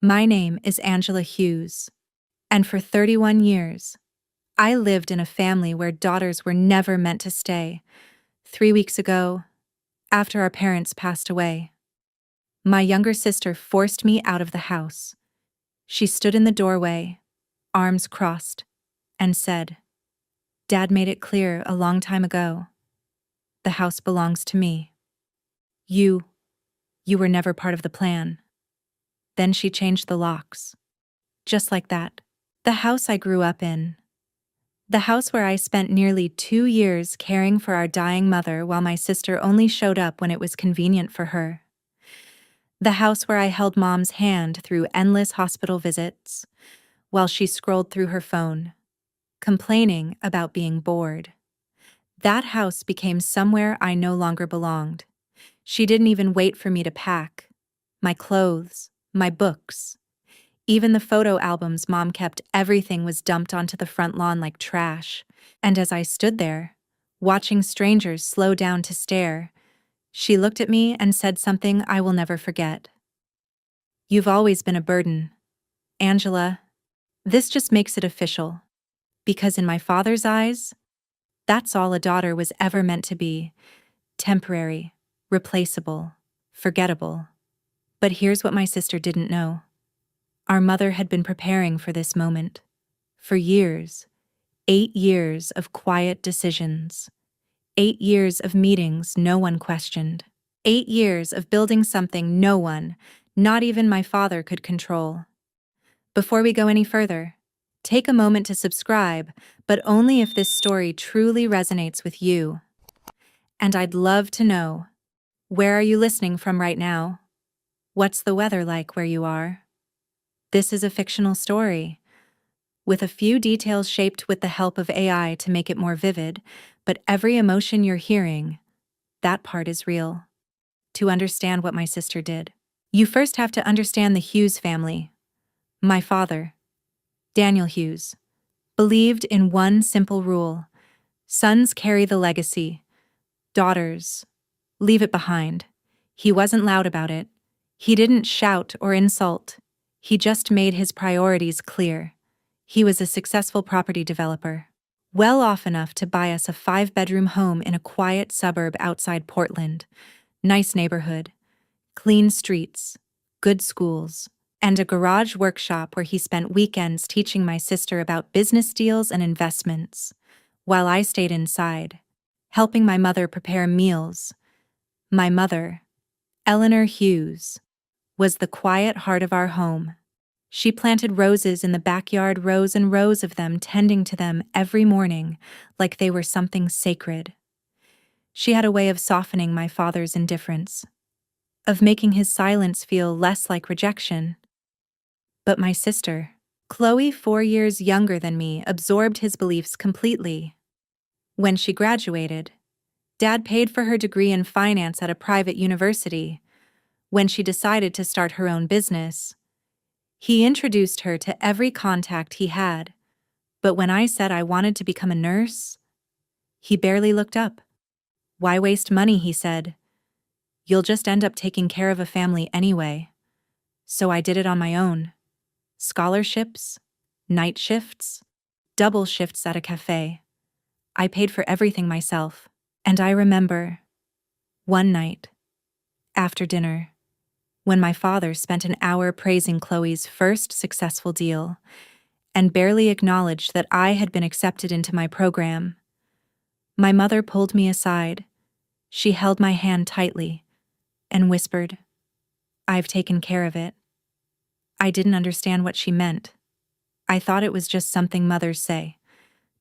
My name is Angela Hughes, and for 31 years, I lived in a family where daughters were never meant to stay. 3 weeks ago, after our parents passed away, my younger sister forced me out of the house. She stood in the doorway, arms crossed, and said, "Dad made it clear a long time ago. The house belongs to me. You were never part of the plan." Then she changed the locks. Just like that. The house I grew up in. The house where I spent nearly 2 years caring for our dying mother while my sister only showed up when it was convenient for her. The house where I held Mom's hand through endless hospital visits while she scrolled through her phone, complaining about being bored. That house became somewhere I no longer belonged. She didn't even wait for me to pack. My clothes, my books, even the photo albums Mom kept, everything was dumped onto the front lawn like trash. And as I stood there, watching strangers slow down to stare, she looked at me and said something I will never forget. "You've always been a burden, Angela. This just makes it official. Because in my father's eyes, that's all a daughter was ever meant to be. Temporary, replaceable, forgettable." But here's what my sister didn't know. Our mother had been preparing for this moment. For years. 8 years of quiet decisions. 8 years of meetings no one questioned. 8 years of building something no one, not even my father, could control. Before we go any further, take a moment to subscribe, but only if this story truly resonates with you. And I'd love to know, where are you listening from right now? What's the weather like where you are? This is a fictional story, with a few details shaped with the help of AI to make it more vivid, but every emotion you're hearing, that part is real. To understand what my sister did, you first have to understand the Hughes family. My father, Daniel Hughes, believed in one simple rule: sons carry the legacy, daughters leave it behind. He wasn't loud about it. He didn't shout or insult. He just made his priorities clear. He was a successful property developer, well off enough to buy us a 5-bedroom home in a quiet suburb outside Portland. Nice neighborhood, clean streets, good schools, and a garage workshop where he spent weekends teaching my sister about business deals and investments, while I stayed inside, helping my mother prepare meals. My mother, Eleanor Hughes, was the quiet heart of our home. She planted roses in the backyard, rows and rows of them, tending to them every morning like they were something sacred. She had a way of softening my father's indifference, of making his silence feel less like rejection. But my sister, Chloe, 4 years younger than me, absorbed his beliefs completely. When she graduated, Dad paid for her degree in finance at a private university. When she decided to start her own business, he introduced her to every contact he had. But when I said I wanted to become a nurse, he barely looked up. "Why waste money?" he said. "You'll just end up taking care of a family anyway." So I did it on my own. Scholarships, night shifts, double shifts at a cafe. I paid for everything myself. And I remember, one night, after dinner, when my father spent an hour praising Chloe's first successful deal and barely acknowledged that I had been accepted into my program, my mother pulled me aside. She held my hand tightly and whispered, "I've taken care of it." I didn't understand what she meant. I thought it was just something mothers say,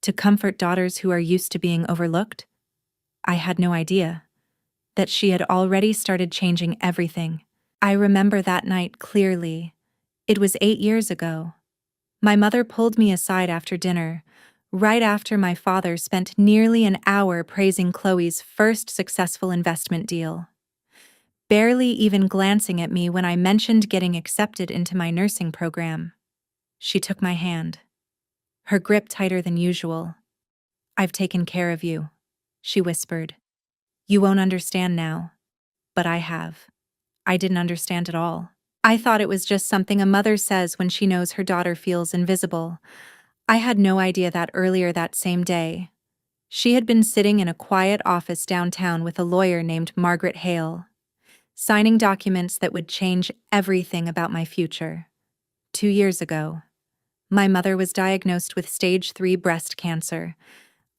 to comfort daughters who are used to being overlooked. I had no idea that she had already started changing everything. I remember that night clearly. It was 8 years ago. My mother pulled me aside after dinner, right after my father spent nearly an hour praising Chloe's first successful investment deal, barely even glancing at me when I mentioned getting accepted into my nursing program. She took my hand, her grip tighter than usual. "I've taken care of you," she whispered. "You won't understand now, but I have." I didn't understand at all. I thought it was just something a mother says when she knows her daughter feels invisible. I had no idea that earlier that same day, she had been sitting in a quiet office downtown with a lawyer named Margaret Hale, signing documents that would change everything about my future. 2 years ago, my mother was diagnosed with stage 3 breast cancer.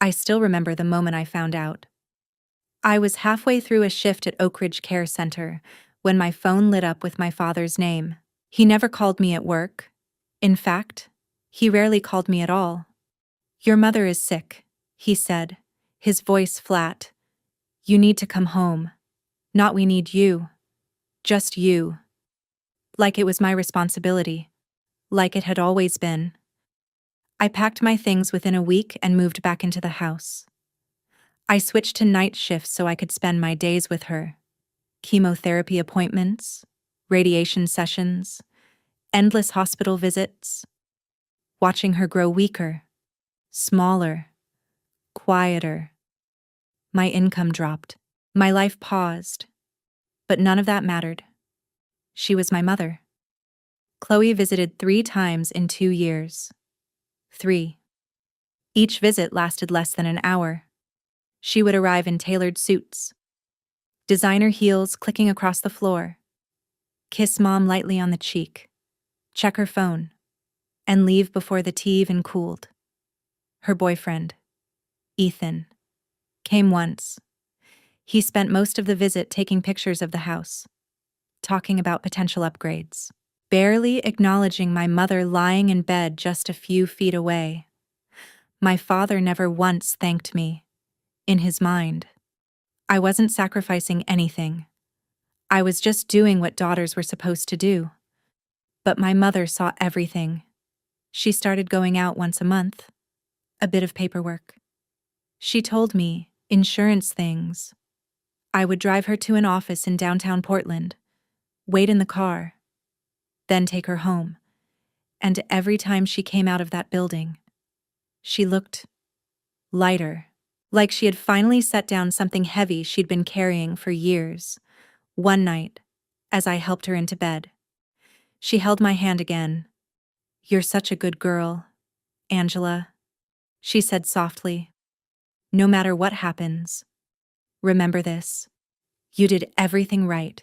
I still remember the moment I found out. I was halfway through a shift at Oak Ridge Care Center when my phone lit up with my father's name. He never called me at work. In fact, he rarely called me at all. "Your mother is sick," he said, his voice flat. "You need to come home. Not we need you. Just you." Like it was my responsibility. Like it had always been. I packed my things within a week and moved back into the house. I switched to night shifts so I could spend my days with her. Chemotherapy appointments, radiation sessions, endless hospital visits. Watching her grow weaker, smaller, quieter. My income dropped. My life paused. But none of that mattered. She was my mother. Chloe visited 3 times in 2 years. 3. Each visit lasted less than an hour. She would arrive in tailored suits, designer heels clicking across the floor, kiss mom lightly on the cheek, check her phone, and leave before the tea even cooled. Her boyfriend, Ethan, came once. He spent most of the visit taking pictures of the house, talking about potential upgrades, barely acknowledging my mother lying in bed just a few feet away. My father never once thanked me. In his mind, I wasn't sacrificing anything. I was just doing what daughters were supposed to do. But my mother saw everything. She started going out once a month. A bit of paperwork. She told me insurance things. I would drive her to an office in downtown Portland, wait in the car, then take her home. And every time she came out of that building, she looked lighter, like she had finally set down something heavy she'd been carrying for years. One night, as I helped her into bed, she held my hand again. "You're such a good girl, Angela," she said softly. "No matter what happens, remember this. You did everything right.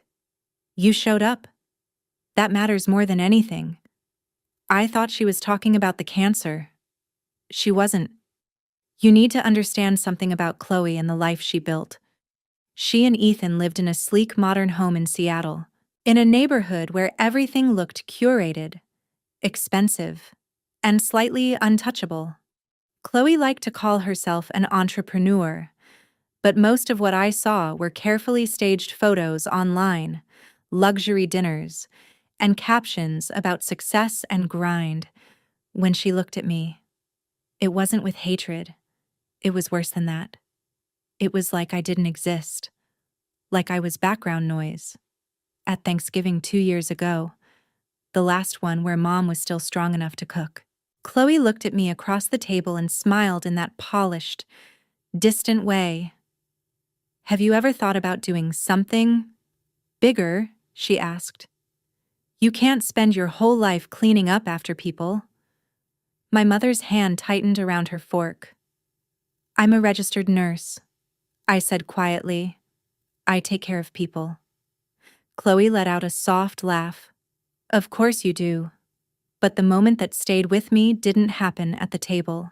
You showed up. That matters more than anything." I thought she was talking about the cancer. She wasn't. "You need to understand something about Chloe and the life she built." She and Ethan lived in a sleek modern home in Seattle, in a neighborhood where everything looked curated, expensive, and slightly untouchable. Chloe liked to call herself an entrepreneur, but most of what I saw were carefully staged photos online, luxury dinners, and captions about success and grind. When she looked at me, it wasn't with hatred. It was worse than that. It was like I didn't exist, like I was background noise. At Thanksgiving 2 years ago, the last one where mom was still strong enough to cook. Chloe looked at me across the table and smiled in that polished, distant way. "Have you ever thought about doing something bigger?" she asked. "You can't spend your whole life cleaning up after people." My mother's hand tightened around her fork. "I'm a registered nurse," I said quietly. "I take care of people." Chloe let out a soft laugh. "Of course you do." But the moment that stayed with me didn't happen at the table.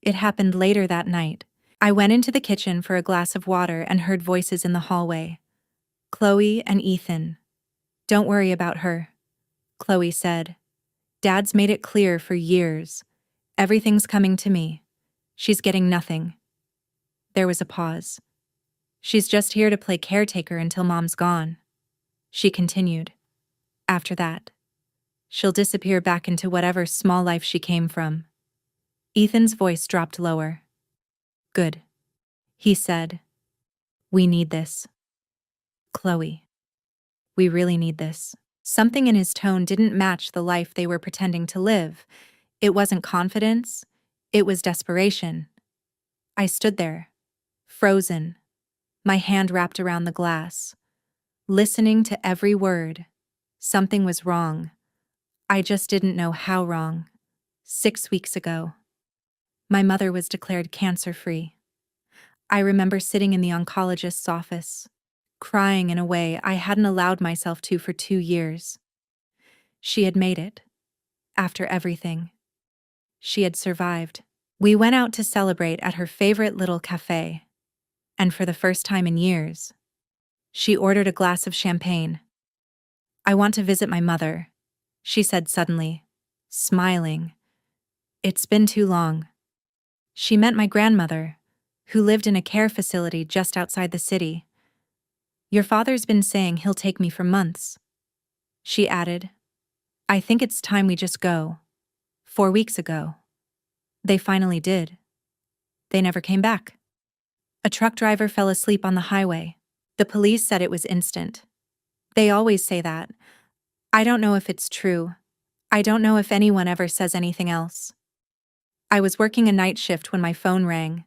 It happened later that night. I went into the kitchen for a glass of water and heard voices in the hallway. "Chloe and Ethan. Don't worry about her," Chloe said. "Dad's made it clear for years. Everything's coming to me. She's getting nothing." There was a pause. "She's just here to play caretaker until mom's gone," she continued. "After that, she'll disappear back into whatever small life she came from." Ethan's voice dropped lower. "Good," he said. "We need this. Chloe, we really need this." Something in his tone didn't match the life they were pretending to live. It wasn't confidence, it was desperation. I stood there, frozen, my hand wrapped around the glass, listening to every word, Something was wrong. I just didn't know how wrong. 6 weeks ago, my mother was declared cancer-free. I remember sitting in the oncologist's office, crying in a way I hadn't allowed myself to for 2 years. She had made it. After everything, she had survived. We went out to celebrate at her favorite little cafe, and for the first time in years, she ordered a glass of champagne. "I want to visit my mother," she said suddenly, smiling. "It's been too long." She meant my grandmother, who lived in a care facility just outside the city. "Your father's been saying he'll take me for months," she added. "I think it's time we just go." 4 weeks ago, they finally did. They never came back. A truck driver fell asleep on the highway. The police said it was instant. They always say that. I don't know if it's true. I don't know if anyone ever says anything else. I was working a night shift when my phone rang.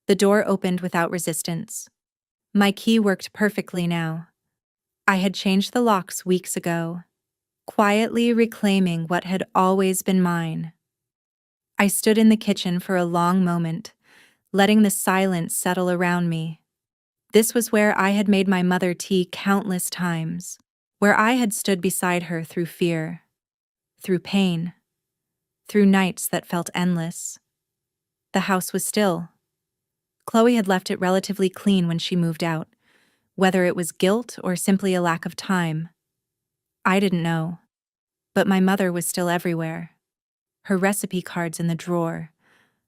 The door opened without resistance. My key worked perfectly now. I had changed the locks weeks ago, quietly reclaiming what had always been mine. I stood in the kitchen for a long moment, letting the silence settle around me. This was where I had made my mother tea countless times, where I had stood beside her through fear, through pain, through nights that felt endless. The house was still. Chloe had left it relatively clean when she moved out. Whether it was guilt or simply a lack of time, I didn't know. But my mother was still everywhere. Her recipe cards in the drawer,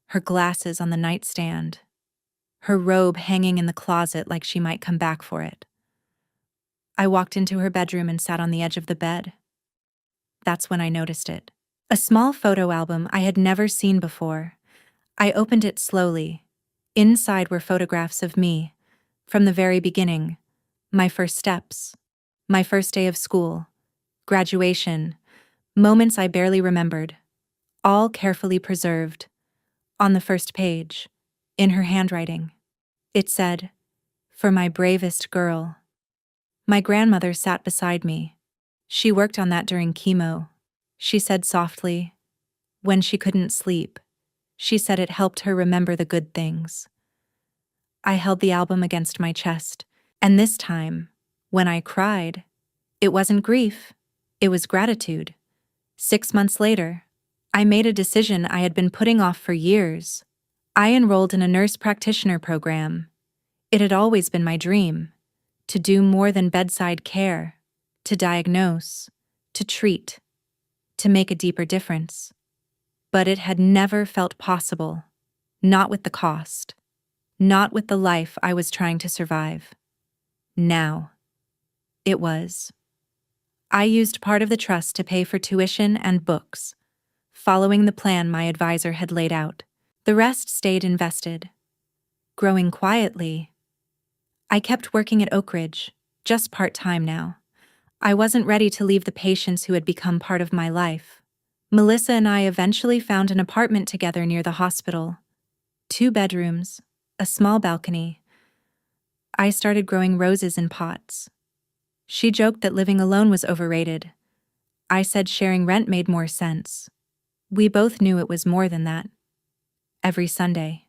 her glasses on the nightstand, her robe hanging in the closet like she might come back for it. I walked into her bedroom and sat on the edge of the bed. That's when I noticed it. A small photo album I had never seen before. I opened it slowly. Inside were photographs of me, from the very beginning, my first steps, my first day of school, graduation, moments I barely remembered, all carefully preserved. On the first page, in her handwriting, it said, "For my bravest girl." My grandmother sat beside me. She worked on that during chemo. She said softly, when she couldn't sleep, she said it helped her remember the good things. I held the album against my chest, and this time, when I cried, it wasn't grief, it was gratitude. 6 months later, I made a decision I had been putting off for years. I enrolled in a nurse practitioner program. It had always been my dream, to do more than bedside care, to diagnose, to treat, to make a deeper difference. But it had never felt possible, not with the cost, not with the life I was trying to survive. Now, it was. I used part of the trust to pay for tuition and books, following the plan my advisor had laid out. The rest stayed invested. Growing quietly, I kept working at Oak Ridge, just part-time now. I wasn't ready to leave the patients who had become part of my life. Melissa and I eventually found an apartment together near the hospital. 2 bedrooms, a small balcony. I started growing roses in pots. She joked that living alone was overrated. I said sharing rent made more sense. We both knew it was more than that. Every Sunday,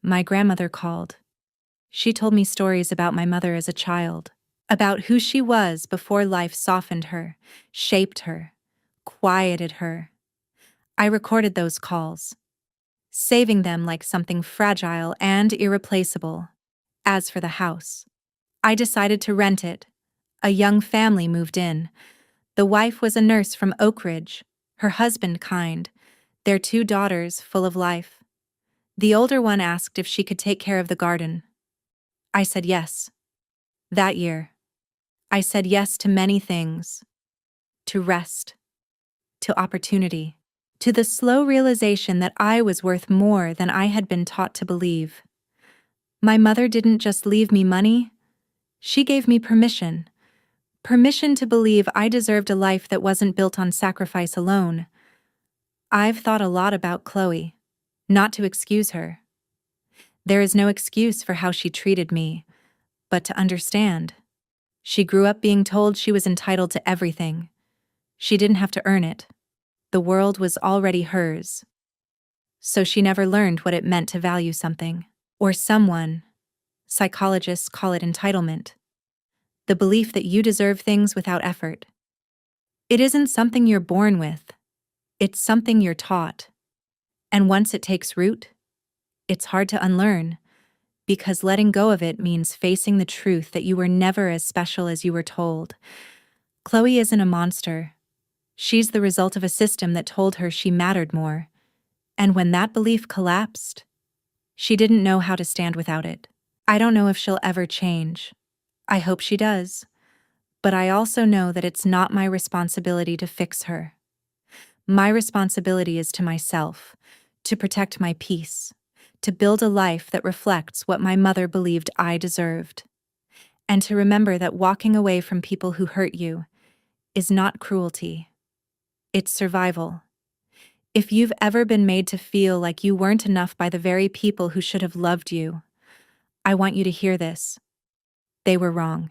my grandmother called. She told me stories about my mother as a child, about who she was before life softened her, shaped her, quieted her. I recorded those calls, saving them like something fragile and irreplaceable. As for the house, I decided to rent it. A young family moved in. The wife was a nurse from Oak Ridge, her husband kind, their 2 daughters full of life. The older one asked if she could take care of the garden. I said yes. That year, I said yes to many things. To rest, to opportunity, to the slow realization that I was worth more than I had been taught to believe. My mother didn't just leave me money, she gave me permission. Permission to believe I deserved a life that wasn't built on sacrifice alone. I've thought a lot about Chloe, not to excuse her. There is no excuse for how she treated me, but to understand. She grew up being told she was entitled to everything. She didn't have to earn it. The world was already hers. So she never learned what it meant to value something. Or someone. Psychologists call it entitlement. The belief that you deserve things without effort. It isn't something you're born with. It's something you're taught. And once it takes root, it's hard to unlearn, because letting go of it means facing the truth that you were never as special as you were told. Chloe isn't a monster. She's the result of a system that told her she mattered more. And when that belief collapsed, she didn't know how to stand without it. I don't know if she'll ever change. I hope she does. But I also know that it's not my responsibility to fix her. My responsibility is to myself, to protect my peace, to build a life that reflects what my mother believed I deserved, and to remember that walking away from people who hurt you is not cruelty. It's survival. If you've ever been made to feel like you weren't enough by the very people who should have loved you, I want you to hear this. They were wrong.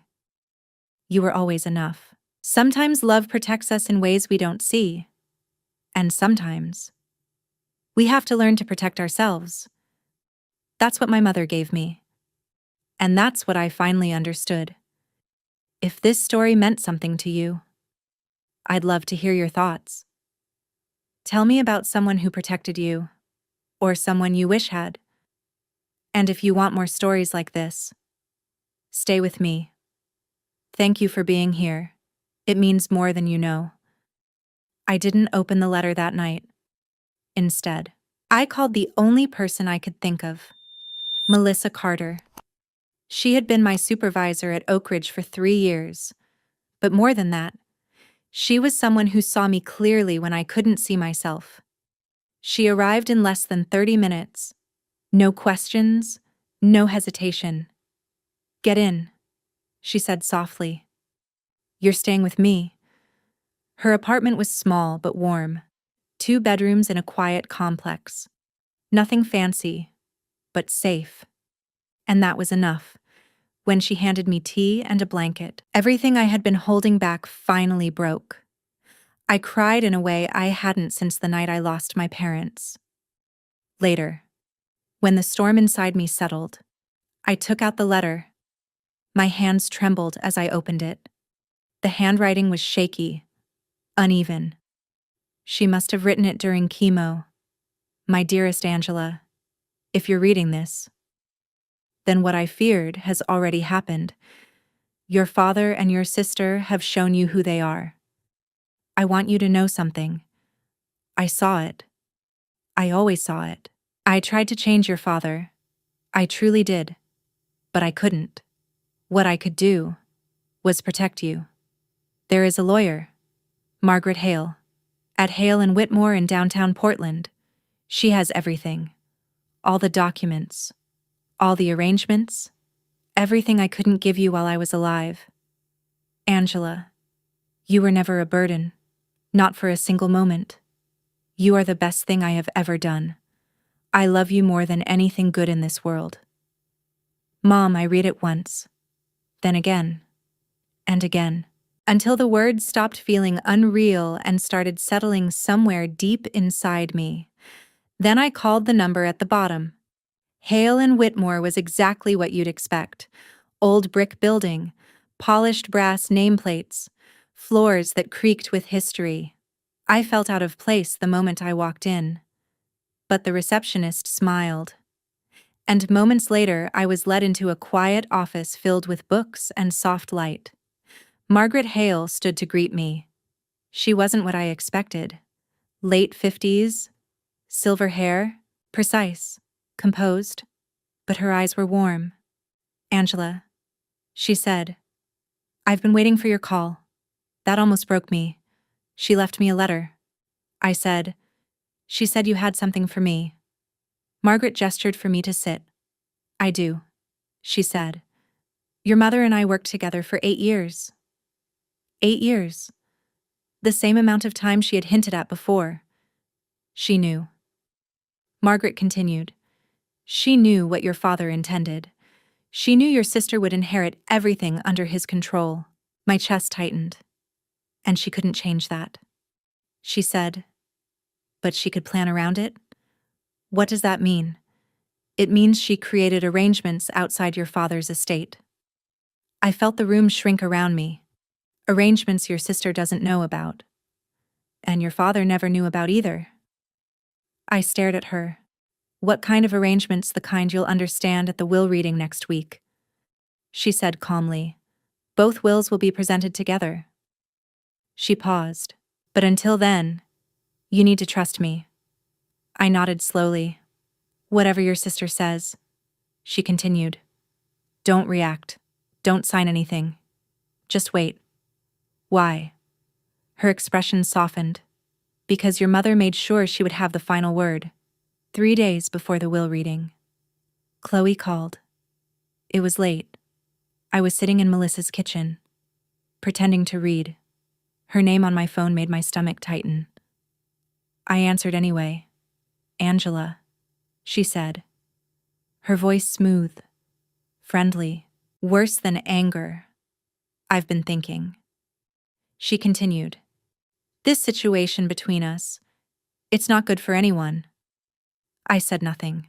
You were always enough. Sometimes love protects us in ways we don't see. And sometimes we have to learn to protect ourselves. That's what my mother gave me. And that's what I finally understood. If this story meant something to you, I'd love to hear your thoughts. Tell me about someone who protected you, or someone you wish had. And if you want more stories like this, stay with me. Thank you for being here. It means more than you know. I didn't open the letter that night. Instead, I called the only person I could think of, Melissa Carter. She had been my supervisor at Oak Ridge for 3 years. But more than that, she was someone who saw me clearly when I couldn't see myself. She arrived in less than 30 minutes. No questions, no hesitation. "Get in," she said softly. "You're staying with me." Her apartment was small but warm. 2 bedrooms in a quiet complex. Nothing fancy, but safe. And that was enough. When she handed me tea and a blanket, everything I had been holding back finally broke. I cried in a way I hadn't since the night I lost my parents. Later, when the storm inside me settled, I took out the letter. My hands trembled as I opened it. The handwriting was shaky, uneven. She must have written it during chemo. "My dearest Angela, if you're reading this, then what I feared has already happened. Your father and your sister have shown you who they are. I want you to know something. I saw it. I always saw it. I tried to change your father. I truly did. But I couldn't. What I could do was protect you. There is a lawyer, Margaret Hale, at Hale and Whitmore in downtown Portland. She has everything. All the documents, all the arrangements, everything I couldn't give you while I was alive. Angela, you were never a burden, not for a single moment. You are the best thing I have ever done. I love you more than anything good in this world." Mom, I read it once, then again, and again, until the words stopped feeling unreal and started settling somewhere deep inside me. Then I called the number at the bottom. Hale and Whitmore was exactly what you'd expect. Old brick building, polished brass nameplates, floors that creaked with history. I felt out of place the moment I walked in. But the receptionist smiled. And moments later, I was led into a quiet office filled with books and soft light. Margaret Hale stood to greet me. She wasn't what I expected. Late 50s, silver hair, precise, composed, but her eyes were warm. "Angela," she said, "I've been waiting for your call. That almost broke me. She left me a letter." I said, "She said you had something for me." Margaret gestured for me to sit. "I do," she said. "Your mother and I worked together for 8 years." 8 years. The same amount of time she had hinted at before. She knew. Margaret continued. "She knew what your father intended. She knew your sister would inherit everything under his control. My chest tightened, and she couldn't change that. She said, but she could plan around it? What does that mean? It means she created arrangements outside your father's estate. I felt the room shrink around me. Arrangements your sister doesn't know about. And your father never knew about either. I stared at her. What kind of arrangements? The kind you'll understand at the will reading next week. She said calmly. Both wills will be presented together. She paused. But until then, you need to trust me. I nodded slowly. Whatever your sister says, she continued. Don't react. Don't sign anything. Just wait. Why? Her expression softened. Because your mother made sure she would have the final word. 3 days before the will reading. Chloe called. It was late. I was sitting in Melissa's kitchen, pretending to read. Her name on my phone made my stomach tighten. I answered anyway. Angela, she said. Her voice smooth, friendly, worse than anger. I've been thinking. She continued. This situation between us, it's not good for anyone. I said nothing.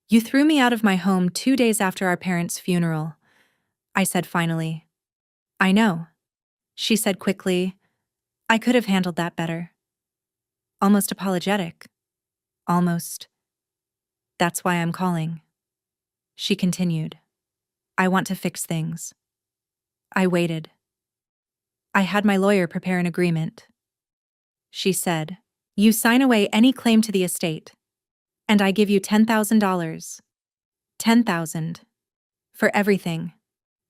You threw me out of my home 2 days after our parents' funeral, I said finally. I know, she said quickly. I could have handled that better. Almost apologetic. Almost. That's why I'm calling. She continued. I want to fix things. I waited. I had my lawyer prepare an agreement. She said, you sign away any claim to the estate, and I give you $10,000. $10,000. For everything.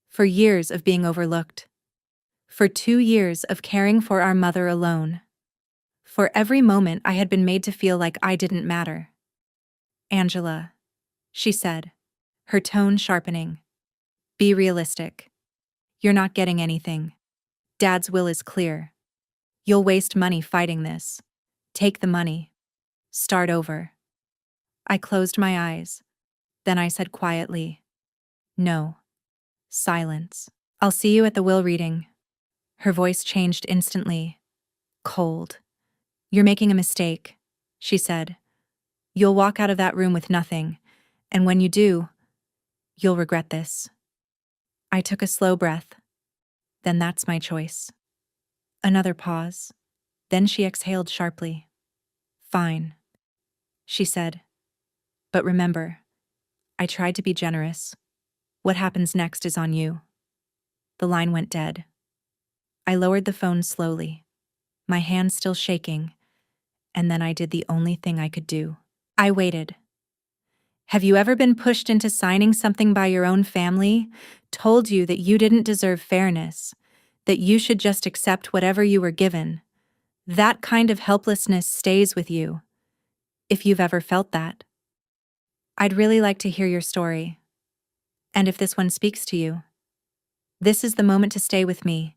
For years of being overlooked. For 2 years of caring for our mother alone. For every moment I had been made to feel like I didn't matter. Angela, she said, her tone sharpening. Be realistic. You're not getting anything. Dad's will is clear. You'll waste money fighting this. Take the money. Start over. I closed my eyes. Then I said quietly, no. Silence. I'll see you at the will reading. Her voice changed instantly. Cold. You're making a mistake, she said. You'll walk out of that room with nothing, and when you do, you'll regret this. I took a slow breath. Then that's my choice. Another pause. Then she exhaled sharply. Fine, she said. But remember, I tried to be generous. What happens next is on you. The line went dead. I lowered the phone slowly, my hand still shaking, and then I did the only thing I could do. I waited. Have you ever been pushed into signing something by your own family, told you that you didn't deserve fairness, that you should just accept whatever you were given? That kind of helplessness stays with you, if you've ever felt that. I'd really like to hear your story. And if this one speaks to you, this is the moment to stay with me,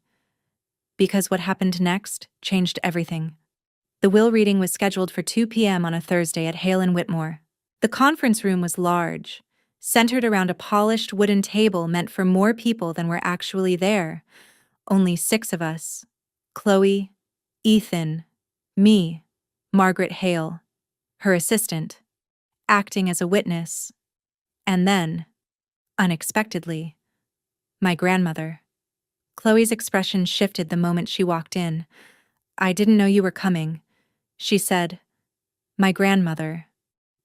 because what happened next changed everything. The will reading was scheduled for 2 p.m. on a Thursday at Hale and Whitmore. The conference room was large, centered around a polished wooden table meant for more people than were actually there. Only 6 of us. Chloe, Ethan, me, Margaret Hale, her assistant, acting as a witness, and then, unexpectedly, my grandmother. Chloe's expression shifted the moment she walked in. I didn't know you were coming, she said. My grandmother,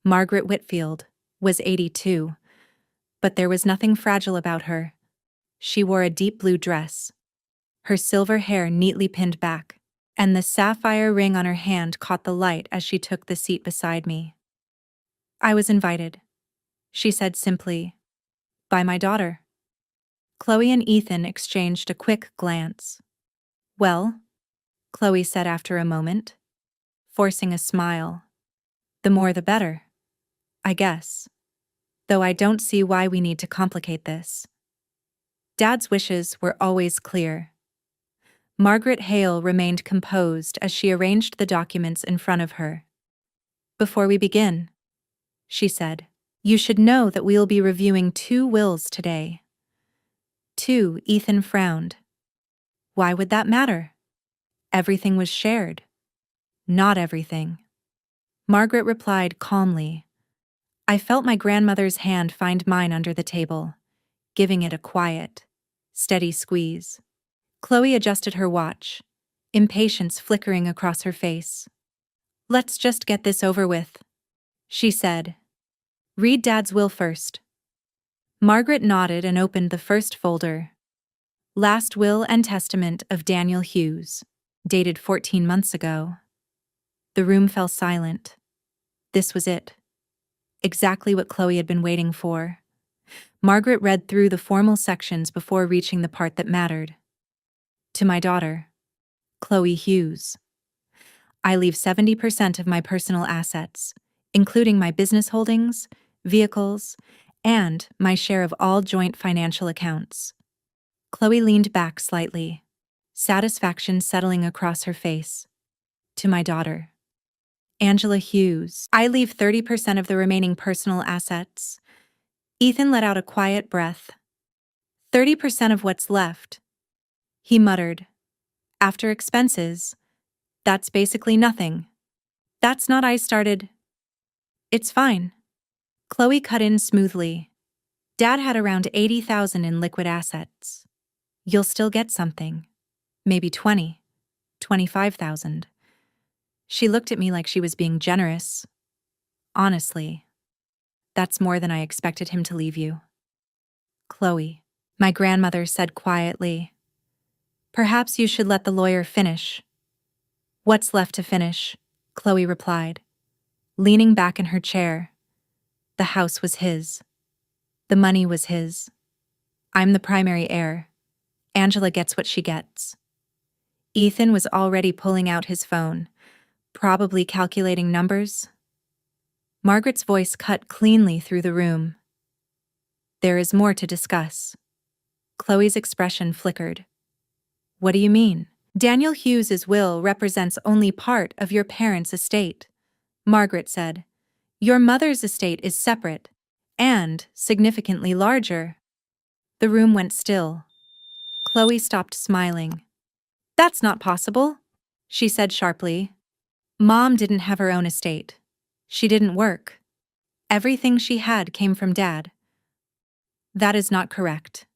Margaret Whitfield, was 82, but there was nothing fragile about her. She wore a deep blue dress, her silver hair neatly pinned back, and the sapphire ring on her hand caught the light as she took the seat beside me. I was invited, she said simply, by my daughter. Chloe and Ethan exchanged a quick glance. Well, Chloe said after a moment, forcing a smile. The more the better, I guess. Though I don't see why we need to complicate this. Dad's wishes were always clear. Margaret Hale remained composed as she arranged the documents in front of her. Before we begin, she said, You should know that we'll be reviewing 2 wills today. 2, Ethan frowned. Why would that matter? Everything was shared. Not everything. Margaret replied calmly. I felt my grandmother's hand find mine under the table, giving it a quiet, steady squeeze. Chloe adjusted her watch, impatience flickering across her face. Let's just get this over with, she said. Read Dad's will first. Margaret nodded and opened the first folder. Last Will and Testament of Daniel Hughes, dated 14 months ago. The room fell silent. This was it. Exactly what Chloe had been waiting for. Margaret read through the formal sections before reaching the part that mattered. To my daughter, Chloe Hughes. I leave 70% of my personal assets, including my business holdings, vehicles, and my share of all joint financial accounts. Chloe leaned back slightly, satisfaction settling across her face. To my daughter, Angela Hughes. I leave 30% of the remaining personal assets. Ethan let out a quiet breath. 30% of what's left. He muttered. After expenses, that's basically nothing. That's not I started. It's fine. Chloe cut in smoothly. Dad had around 80,000 in liquid assets. You'll still get something. Maybe 25,000. She looked at me like she was being generous. Honestly, that's more than I expected him to leave you. Chloe, my grandmother said quietly. Perhaps you should let the lawyer finish. What's left to finish? Chloe replied, leaning back in her chair. The house was his. The money was his. I'm the primary heir. Angela gets what she gets. Ethan was already pulling out his phone, probably calculating numbers. Margaret's voice cut cleanly through the room. There is more to discuss. Chloe's expression flickered. What do you mean? Daniel Hughes's will represents only part of your parents' estate, Margaret said. Your mother's estate is separate and significantly larger. The room went still. Chloe stopped smiling. That's not possible, she said sharply. Mom didn't have her own estate. She didn't work. Everything she had came from Dad. That is not correct,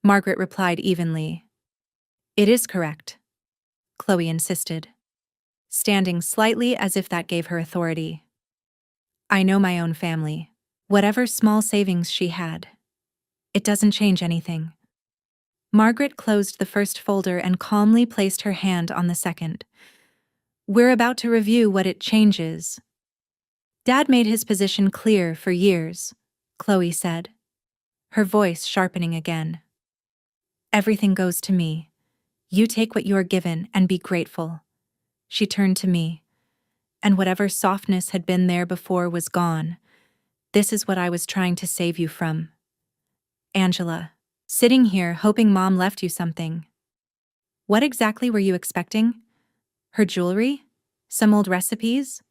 Margaret replied evenly. It is correct, Chloe insisted, standing slightly as if that gave her authority. I know my own family. Whatever small savings she had, it doesn't change anything. Margaret closed the first folder and calmly placed her hand on the second. We're about to review what it changes. Dad made his position clear for years, Chloe said, her voice sharpening again. Everything goes to me. You take what you're given and be grateful. She turned to me, and whatever softness had been there before was gone. This is what I was trying to save you from. Angela, sitting here hoping Mom left you something. What exactly were you expecting? Her jewelry? Some old recipes?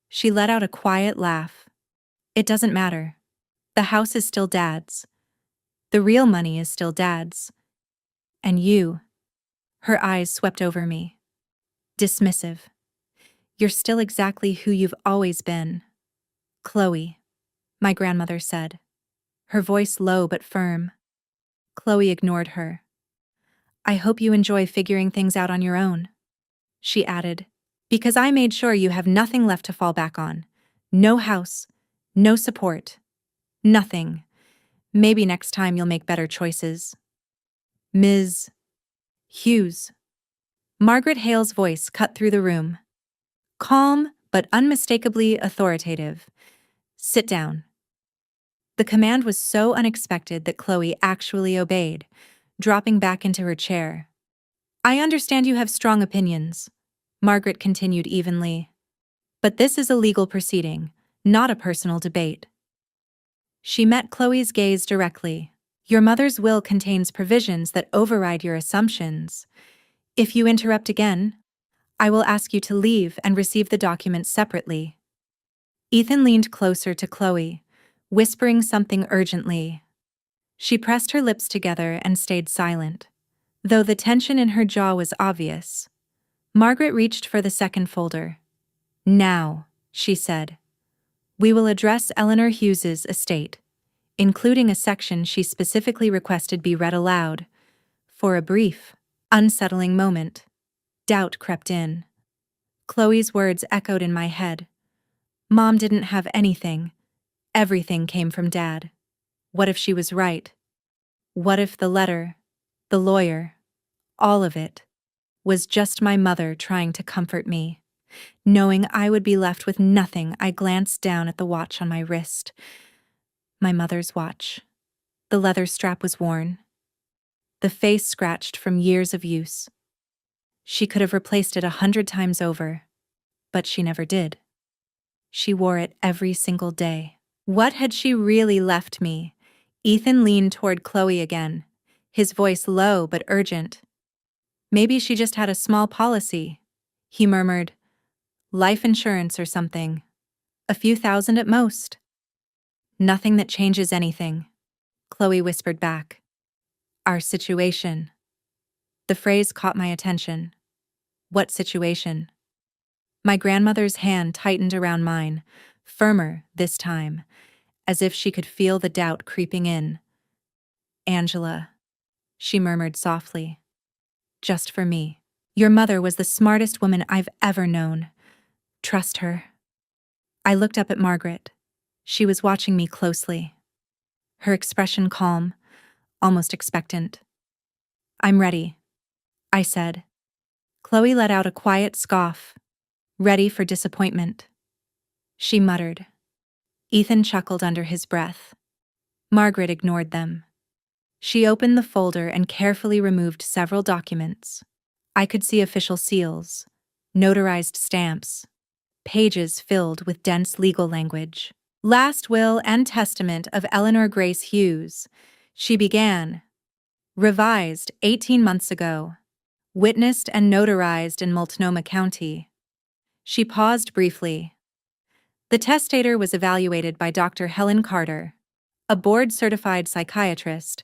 She let out a quiet laugh. It doesn't matter. The house is still Dad's. The real money is still Dad's. And you. Her eyes swept over me. Dismissive. You're still exactly who you've always been. Chloe, my grandmother said, her voice low but firm. Chloe ignored her. I hope you enjoy figuring things out on your own, she added, because I made sure you have nothing left to fall back on. No house, no support, nothing. Maybe next time you'll make better choices. Ms. Hughes. Margaret Hale's voice cut through the room. Calm, but unmistakably authoritative. Sit down. The command was so unexpected that Chloe actually obeyed, dropping back into her chair. I understand you have strong opinions, Margaret continued evenly. But this is a legal proceeding, not a personal debate. She met Chloe's gaze directly. Your mother's will contains provisions that override your assumptions. If you interrupt again, I will ask you to leave and receive the documents separately. Ethan leaned closer to Chloe, whispering something urgently. She pressed her lips together and stayed silent, though the tension in her jaw was obvious. Margaret reached for the second folder. "Now," she said, "we will address Eleanor Hughes's estate, including a section she specifically requested be read aloud." For a brief, unsettling moment, doubt crept in. Chloe's words echoed in my head. Mom didn't have anything. Everything came from Dad. What if she was right? What if the letter, the lawyer, all of it, was just my mother trying to comfort me? Knowing I would be left with nothing, I glanced down at the watch on my wrist. My mother's watch. The leather strap was worn, the face scratched from years of use. She could have replaced it 100 times over, but she never did. She wore it every single day. What had she really left me? Ethan leaned toward Chloe again, his voice low but urgent. "Maybe she just had a small policy," he murmured. "Life insurance or something. A few thousand at most." "Nothing that changes anything," Chloe whispered back. "Our situation." The phrase caught my attention. What situation? My grandmother's hand tightened around mine, firmer this time, as if she could feel the doubt creeping in. "Angela," she murmured softly. "Just for me. Your mother was the smartest woman I've ever known. Trust her." I looked up at Margaret. She was watching me closely. Her expression calm, almost expectant. "I'm ready," I said. Chloe let out a quiet scoff, ready for disappointment. She muttered. Ethan chuckled under his breath. Margaret ignored them. She opened the folder and carefully removed several documents. I could see official seals, notarized stamps, pages filled with dense legal language. "Last will and testament of Eleanor Grace Hughes," she began. "Revised 18 months ago. Witnessed and notarized in Multnomah County." She paused briefly. "The testator was evaluated by Dr. Helen Carter, a board-certified psychiatrist,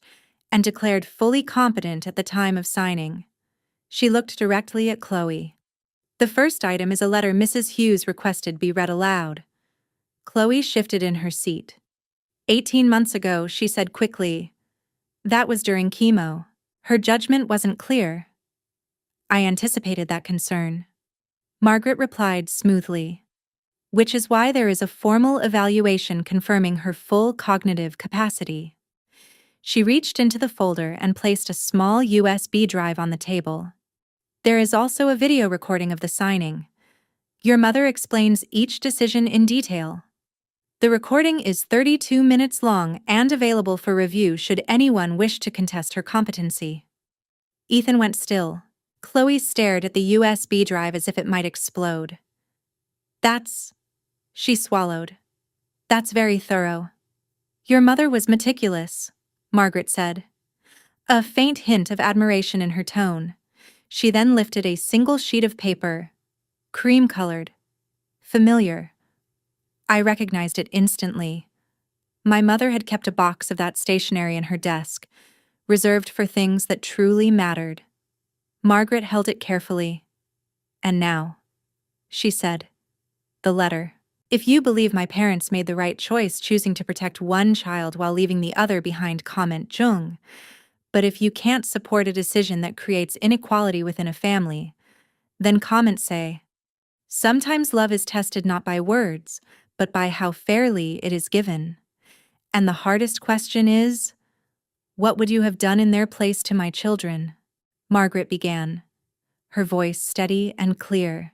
and declared fully competent at the time of signing." She looked directly at Chloe. "The first item is a letter Mrs. Hughes requested be read aloud." Chloe shifted in her seat. 18 months ago," she said quickly. "That was during chemo. Her judgment wasn't clear." I anticipated that concern. Margaret replied smoothly. "Which is why there is a formal evaluation confirming her full cognitive capacity." She reached into the folder and placed a small USB drive on the table. "There is also a video recording of the signing. Your mother explains each decision in detail. The recording is 32 minutes long and available for review should anyone wish to contest her competency." Ethan went still. Chloe stared at the USB drive as if it might explode. She swallowed. "That's very thorough." "Your mother was meticulous," Margaret said. A faint hint of admiration in her tone. She then lifted a single sheet of paper, cream-colored, familiar. I recognized it instantly. My mother had kept a box of that stationery in her desk, reserved for things that truly mattered. Margaret held it carefully. "And now," she said, "the letter. If you believe my parents made the right choice choosing to protect one child while leaving the other behind, comment Jung. But if you can't support a decision that creates inequality within a family, then comment say, sometimes love is tested not by words, but by how fairly it is given. And the hardest question is, what would you have done in their place to my children?" Margaret began, her voice steady and clear.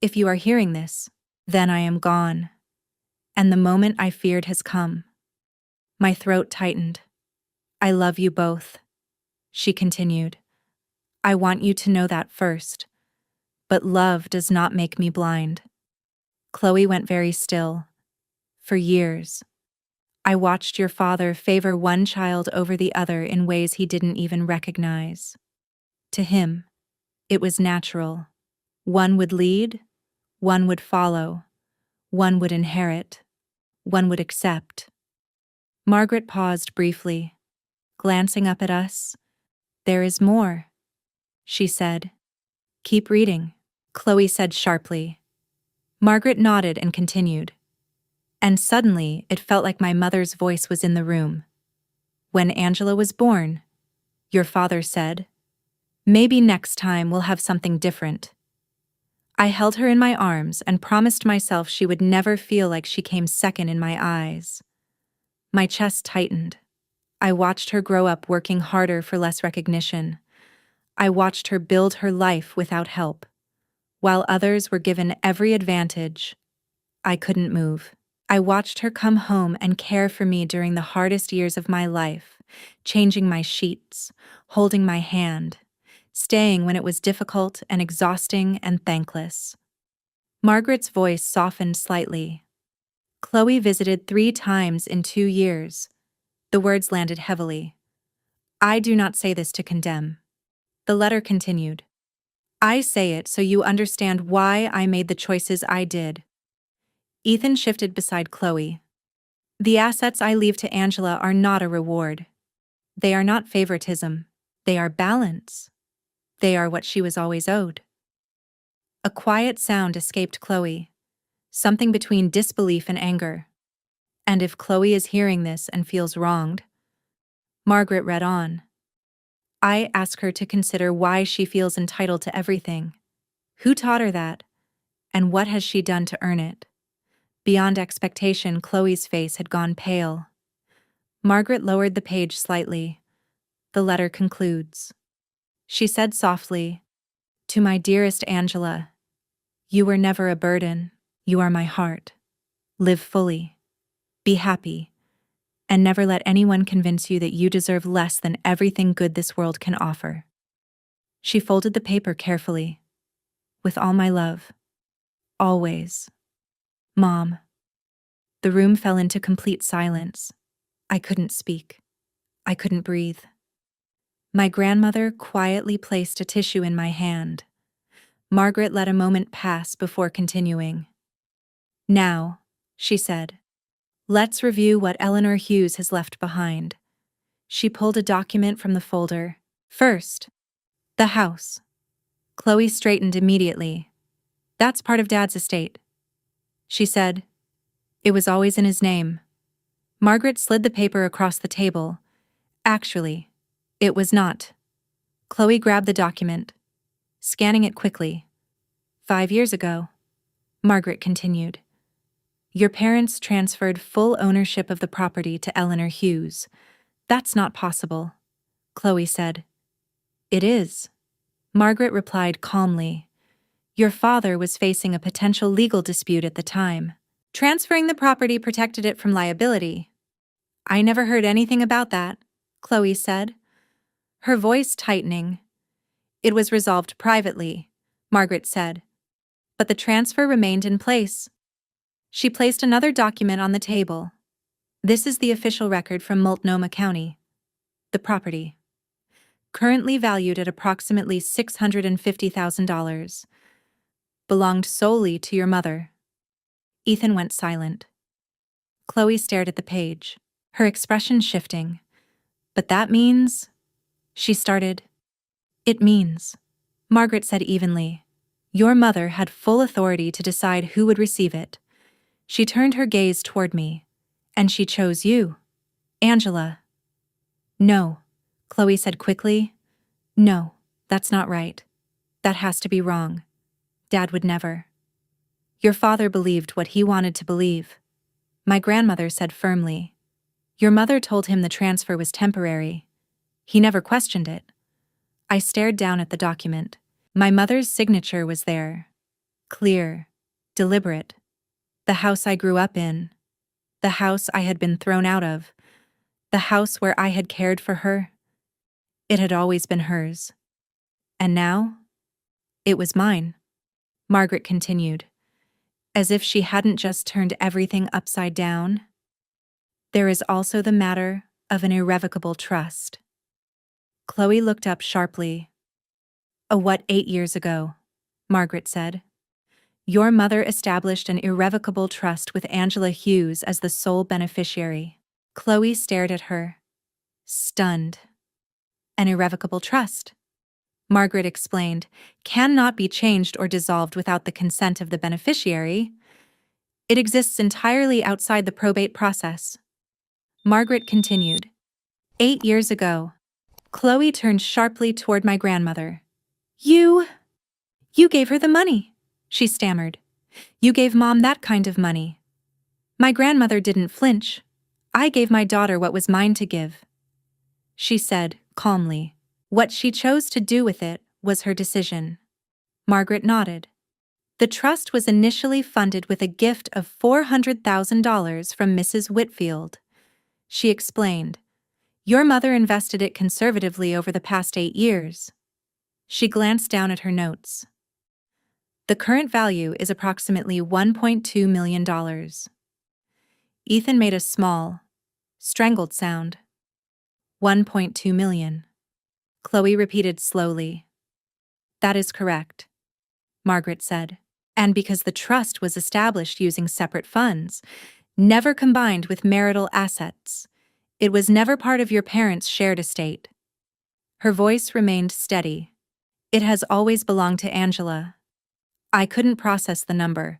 "If you are hearing this, then I am gone. And the moment I feared has come." My throat tightened. "I love you both," she continued. "I want you to know that first. But love does not make me blind." Chloe went very still. "For years, I watched your father favor one child over the other in ways he didn't even recognize. To him, it was natural. One would lead, one would follow, one would inherit, one would accept. Margaret paused briefly, glancing up at us. "There is more," she said. "Keep reading," Chloe said sharply. Margaret nodded and continued. And suddenly, it felt like my mother's voice was in the room. "When Angela was born, your father said, 'Maybe next time we'll have something different.' I held her in my arms and promised myself she would never feel like she came second in my eyes. My chest tightened. I watched her grow up working harder for less recognition. I watched her build her life without help. While others were given every advantage, I couldn't move. I watched her come home and care for me during the hardest years of my life, changing my sheets, holding my hand, staying when it was difficult and exhausting and thankless. Margaret's voice softened slightly. "Chloe visited 3 times in 2 years. The words landed heavily. "I do not say this to condemn." The letter continued. "I say it so you understand why I made the choices I did." Ethan shifted beside Chloe. "The assets I leave to Angela are not a reward. They are not favoritism. They are balance. They are what she was always owed." A quiet sound escaped Chloe, something between disbelief and anger. "And if Chloe is hearing this and feels wronged," Margaret read on, "I ask her to consider why she feels entitled to everything. Who taught her that? And what has she done to earn it?" Beyond expectation, Chloe's face had gone pale. Margaret lowered the page slightly. The letter concludes. She said softly, "To my dearest Angela, you were never a burden. You are my heart. Live fully. Be happy. And never let anyone convince you that you deserve less than everything good this world can offer." She folded the paper carefully. "With all my love. Always. Mom." The room fell into complete silence. I couldn't speak. I couldn't breathe. My grandmother quietly placed a tissue in my hand. Margaret let a moment pass before continuing. "Now," she said, "let's review what Eleanor Hughes has left behind." She pulled a document from the folder. "First, the house." Chloe straightened immediately. "That's part of Dad's estate," she said. "It was always in his name." Margaret slid the paper across the table. "Actually, it was not." Chloe grabbed the document, scanning it quickly. "5 years ago," Margaret continued, "your parents transferred full ownership of the property to Eleanor Hughes." "That's not possible," Chloe said. "It is," Margaret replied calmly. "Your father was facing a potential legal dispute at the time. Transferring the property protected it from liability." "I never heard anything about that," Chloe said, her voice tightening. "It was resolved privately," Margaret said, "but the transfer remained in place." She placed another document on the table. "This is the official record from Multnomah County. The property, currently valued at approximately $650,000, belonged solely to your mother." Ethan went silent. Chloe stared at the page, her expression shifting. "But that means—" she started. "It means," Margaret said evenly, "your mother had full authority to decide who would receive it. She turned her gaze toward me, and she chose you, Angela." "No," Chloe said quickly. "No, that's not right. That has to be wrong. Dad would never." "Your father believed what he wanted to believe," my grandmother said firmly. "Your mother told him the transfer was temporary. He never questioned it." I stared down at the document. My mother's signature was there. Clear, deliberate. The house I grew up in. The house I had been thrown out of. The house where I had cared for her. It had always been hers. And now? It was mine, Margaret continued, as if she hadn't just turned everything upside down. "There is also the matter of an irrevocable trust." Chloe looked up sharply. What, 8 years ago?" Margaret said. "Your mother established an irrevocable trust with Angela Hughes as the sole beneficiary." Chloe stared at her, stunned. An irrevocable trust, Margaret explained, cannot be changed or dissolved without the consent of the beneficiary. It exists entirely outside the probate process. Margaret continued. 8 years ago, Chloe turned sharply toward my grandmother. You gave her the money, she stammered. You gave Mom that kind of money. My grandmother didn't flinch. I gave my daughter what was mine to give, she said, calmly. What she chose to do with it was her decision. Margaret nodded. The trust was initially funded with a gift of $400,000 from Mrs. Whitfield. She explained. Your mother invested it conservatively over the past 8 years. She glanced down at her notes. The current value is approximately $1.2 million. Ethan made a small, strangled sound. 1.2 million. Chloe repeated slowly. That is correct, Margaret said. And because the trust was established using separate funds, never combined with marital assets, it was never part of your parents' shared estate. Her voice remained steady. It has always belonged to Angela. I couldn't process the number.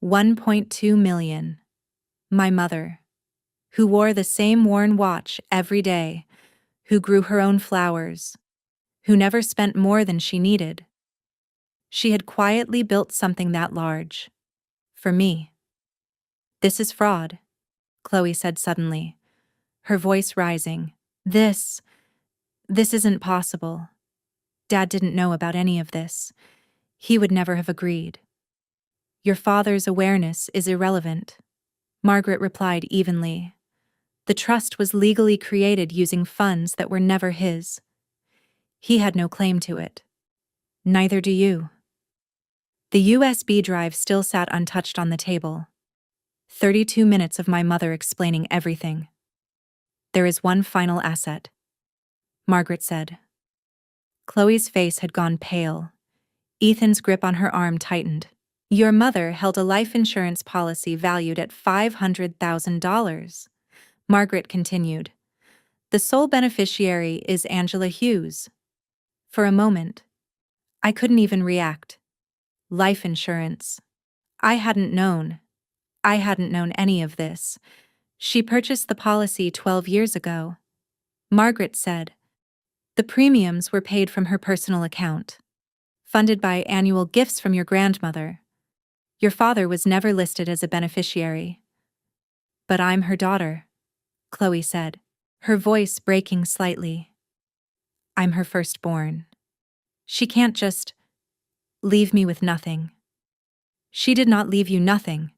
1.2 million. My mother, who wore the same worn watch every day, who grew her own flowers, who never spent more than she needed. She had quietly built something that large. For me. This is fraud, Chloe said suddenly, her voice rising. This isn't possible. Dad didn't know about any of this. He would never have agreed. Your father's awareness is irrelevant, Margaret replied evenly. The trust was legally created using funds that were never his. He had no claim to it. Neither do you. The USB drive still sat untouched on the table. 32 minutes of my mother explaining everything. There is one final asset, Margaret said. Chloe's face had gone pale. Ethan's grip on her arm tightened. Your mother held a life insurance policy valued at $500,000. Margaret continued. The sole beneficiary is Angela Hughes. For a moment, I couldn't even react. Life insurance. I hadn't known any of this. She purchased the policy 12 years ago. Margaret said. The premiums were paid from her personal account, funded by annual gifts from your grandmother. Your father was never listed as a beneficiary. But I'm her daughter, Chloe said, her voice breaking slightly. I'm her firstborn. She can't just leave me with nothing. She did not leave you nothing,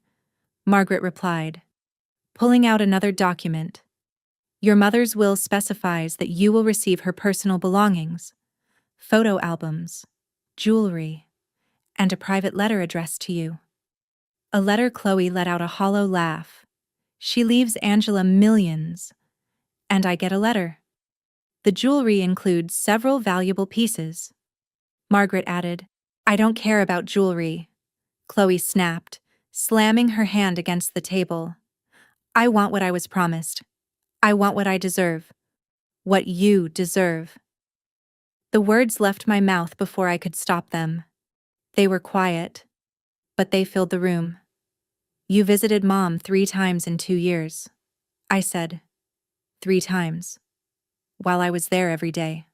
Margaret replied, pulling out another document. Your mother's will specifies that you will receive her personal belongings, photo albums, jewelry, and a private letter addressed to you. A letter. Chloe let out a hollow laugh. She leaves Angela millions, and I get a letter. The jewelry includes several valuable pieces. Margaret added, I don't care about jewelry, Chloe snapped, slamming her hand against the table. I want what I was promised. I want what I deserve. What you deserve. The words left my mouth before I could stop them. They were quiet, but they filled the room. You visited Mom 3 times in 2 years, I said. 3 times. While I was there every day.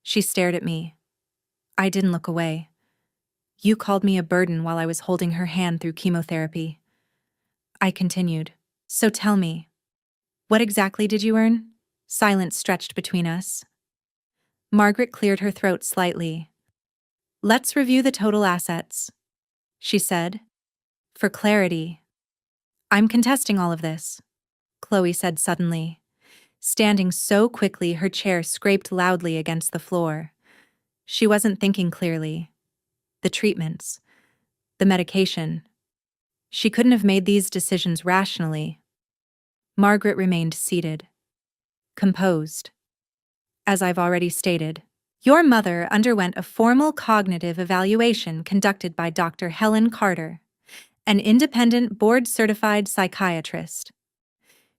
She stared at me. I didn't look away. You called me a burden while I was holding her hand through chemotherapy. I continued. So tell me, what exactly did you earn? Silence stretched between us. Margaret cleared her throat slightly. Let's review the total assets, she said. For clarity. I'm contesting all of this, Chloe said suddenly, standing so quickly her chair scraped loudly against the floor. She wasn't thinking clearly. The treatments, the medication. She couldn't have made these decisions rationally. Margaret remained seated, composed. As I've already stated, your mother underwent a formal cognitive evaluation conducted by Dr. Helen Carter, an independent board-certified psychiatrist.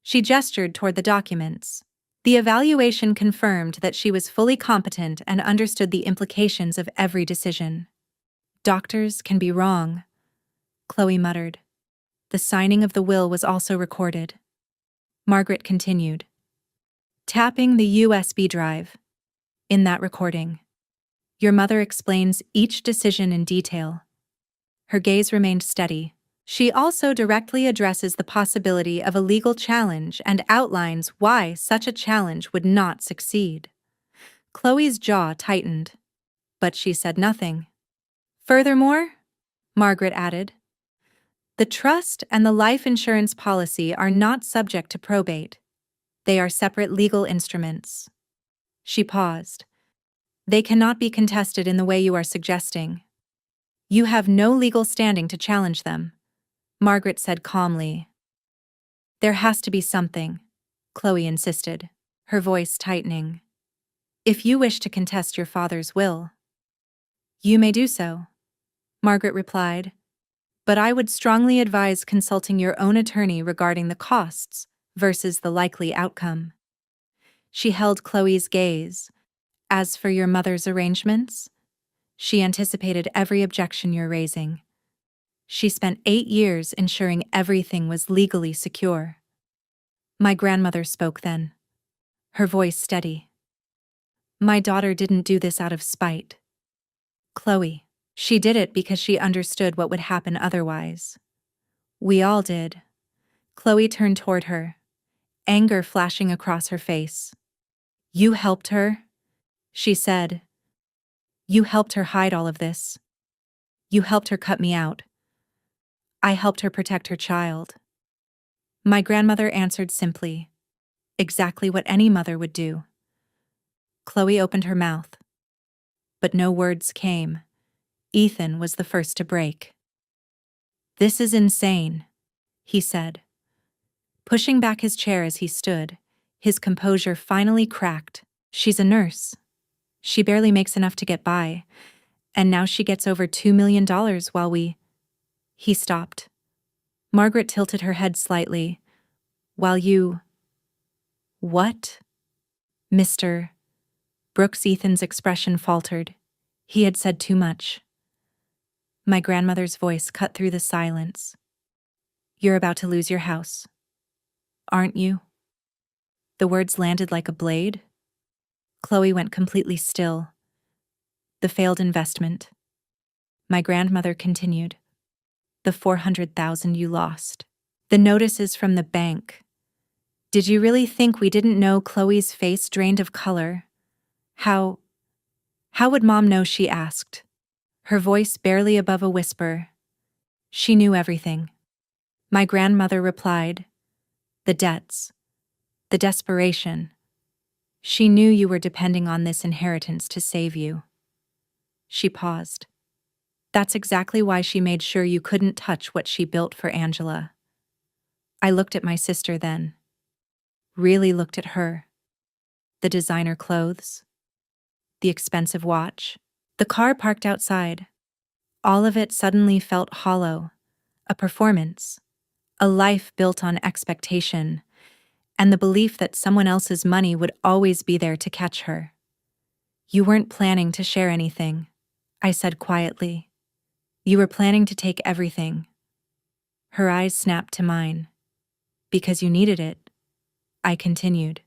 She gestured toward the documents. The evaluation confirmed that she was fully competent and understood the implications of every decision. Doctors can be wrong, Chloe muttered. The signing of the will was also recorded. Margaret continued, tapping the USB drive. In that recording, your mother explains each decision in detail. Her gaze remained steady. She also directly addresses the possibility of a legal challenge and outlines why such a challenge would not succeed. Chloe's jaw tightened, but she said nothing. Furthermore, Margaret added, the trust and the life insurance policy are not subject to probate. They are separate legal instruments. She paused. They cannot be contested in the way you are suggesting. You have no legal standing to challenge them, Margaret said calmly. There has to be something, Chloe insisted, her voice tightening. If you wish to contest your father's will, you may do so, Margaret replied, but I would strongly advise consulting your own attorney regarding the costs versus the likely outcome. She held Chloe's gaze. As for your mother's arrangements, she anticipated every objection you're raising. She spent 8 years ensuring everything was legally secure. My grandmother spoke then, her voice steady. My daughter didn't do this out of spite, Chloe. She did it because she understood what would happen otherwise. We all did. Chloe turned toward her, anger flashing across her face. You helped her, she said. You helped her hide all of this. You helped her cut me out. I helped her protect her child. My grandmother answered simply, exactly what any mother would do. Chloe opened her mouth, but no words came. Ethan was the first to break. This is insane, he said. Pushing back his chair as he stood, his composure finally cracked. She's a nurse. She barely makes enough to get by, and now she gets over $2 million while we... He stopped. Margaret tilted her head slightly. While you... What? Mr. Brooks. Ethan's expression faltered. He had said too much. My grandmother's voice cut through the silence. You're about to lose your house, aren't you? The words landed like a blade. Chloe went completely still. The failed investment. My grandmother continued. The $400,000 you lost. The notices from the bank. Did you really think we didn't know? Chloe's face drained of color. How would Mom know? She asked, her voice barely above a whisper. She knew everything. My grandmother replied. The debts. The desperation. She knew you were depending on this inheritance to save you. She paused. That's exactly why she made sure you couldn't touch what she built for Angela. I looked at my sister then. Really looked at her. The designer clothes. The expensive watch. The car parked outside. All of it suddenly felt hollow. A performance. A life built on expectation. And the belief that someone else's money would always be there to catch her. You weren't planning to share anything, I said quietly. You were planning to take everything. Her eyes snapped to mine. Because you needed it, I continued.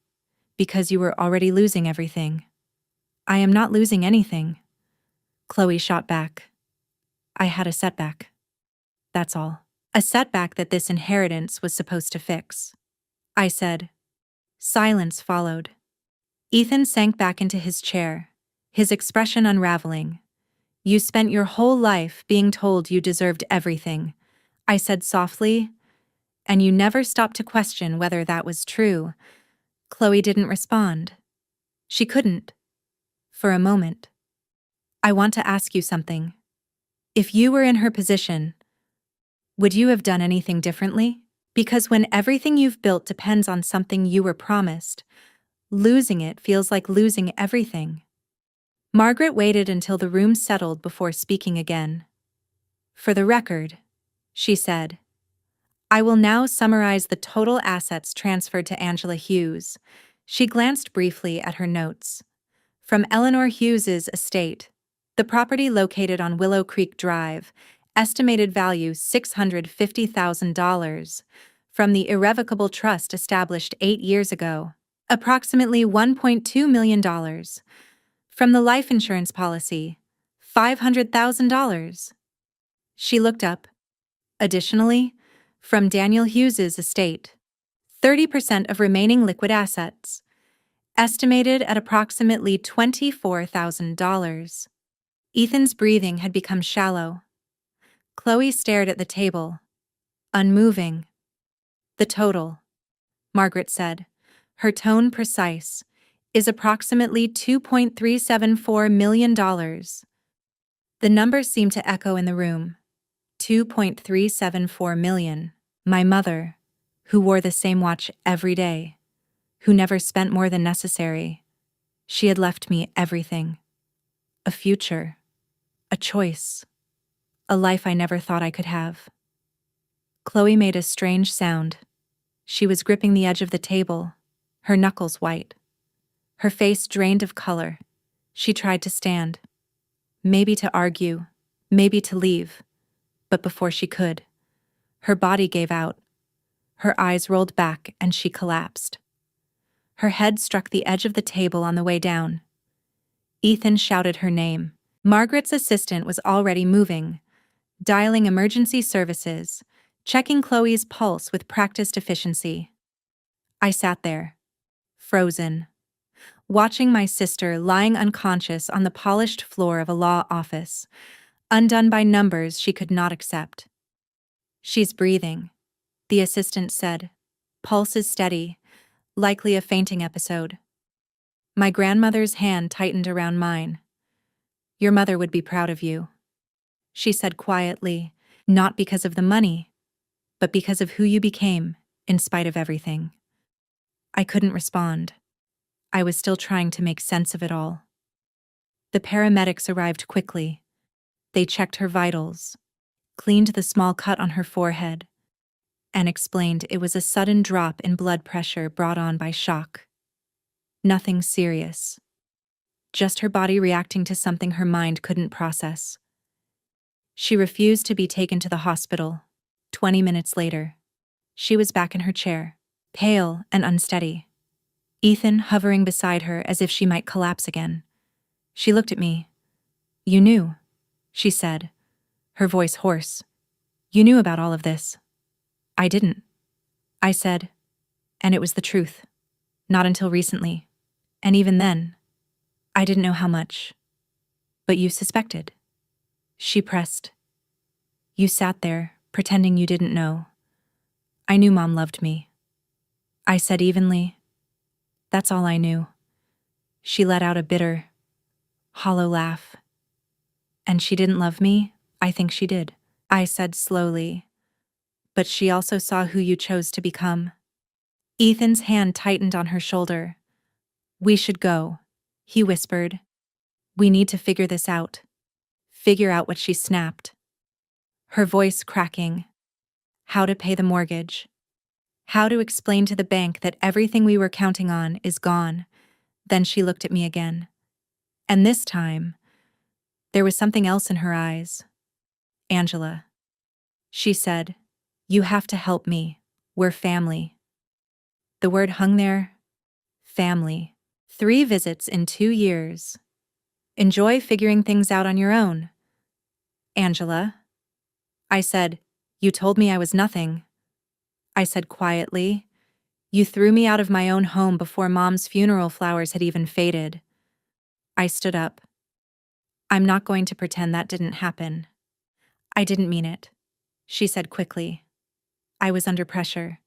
Because you were already losing everything. I am not losing anything. Chloe shot back. I had a setback. That's all. A setback that this inheritance was supposed to fix. I said. Silence followed. Ethan sank back into his chair, his expression unraveling. You spent your whole life being told you deserved everything, I said softly, and you never stopped to question whether that was true. Chloe didn't respond. She couldn't. For a moment. I want to ask you something. If you were in her position, would you have done anything differently? Because when everything you've built depends on something you were promised, losing it feels like losing everything. Margaret waited until the room settled before speaking again. For the record, she said, I will now summarize the total assets transferred to Angela Hughes. She glanced briefly at her notes. From Eleanor Hughes's estate, the property located on Willow Creek Drive, estimated value $650,000. From the irrevocable trust established 8 years ago, approximately $1.2 million. From the life insurance policy, $500,000. She looked up. Additionally, from Daniel Hughes's estate, 30% of remaining liquid assets, estimated at approximately $24,000. Ethan's breathing had become shallow. Chloe stared at the table, unmoving. The total, Margaret said, her tone precise, is approximately $2.374 million. The number seemed to echo in the room. 2.374 million. My mother, who wore the same watch every day, who never spent more than necessary. She had left me everything. A future, a choice, a life I never thought I could have. Chloe made a strange sound. She was gripping the edge of the table, her knuckles white. Her face drained of color. She tried to stand. Maybe to argue, maybe to leave. But before she could, her body gave out. Her eyes rolled back and she collapsed. Her head struck the edge of the table on the way down. Ethan shouted her name. Margaret's assistant was already moving, dialing emergency services, checking Chloe's pulse with practiced efficiency. I sat there, frozen, watching my sister lying unconscious on the polished floor of a law office, undone by numbers she could not accept. She's breathing, the assistant said. Pulse is steady, likely a fainting episode. My grandmother's hand tightened around mine. Your mother would be proud of you, she said quietly, not because of the money, but because of who you became, in spite of everything. I couldn't respond. I was still trying to make sense of it all. The paramedics arrived quickly. They checked her vitals, cleaned the small cut on her forehead, and explained it was a sudden drop in blood pressure brought on by shock. Nothing serious. Just her body reacting to something her mind couldn't process. She refused to be taken to the hospital. 20 minutes later, she was back in her chair, pale and unsteady. Ethan hovering beside her as if she might collapse again. She looked at me. You knew, she said, her voice hoarse. You knew about all of this. I didn't, I said, and it was the truth. Not until recently. And even then, I didn't know how much. But you suspected. She pressed. You sat there, pretending you didn't know. I knew Mom loved me. I said evenly. That's all I knew. She let out a bitter, hollow laugh. And she didn't love me? I think she did. I said slowly. But she also saw who you chose to become. Ethan's hand tightened on her shoulder. We should go, he whispered. We need to figure this out. Figure out what she snapped. Her voice cracking. How to pay the mortgage. How to explain to the bank that everything we were counting on is gone. Then she looked at me again. And this time, there was something else in her eyes. Angela. She said, you have to help me. We're family. The word hung there. Family. 3 visits in 2 years. Enjoy figuring things out on your own. Angela. I said, you told me I was nothing. I said quietly, you threw me out of my own home before Mom's funeral flowers had even faded. I stood up. I'm not going to pretend that didn't happen. I didn't mean it, she said quickly. I was under pressure.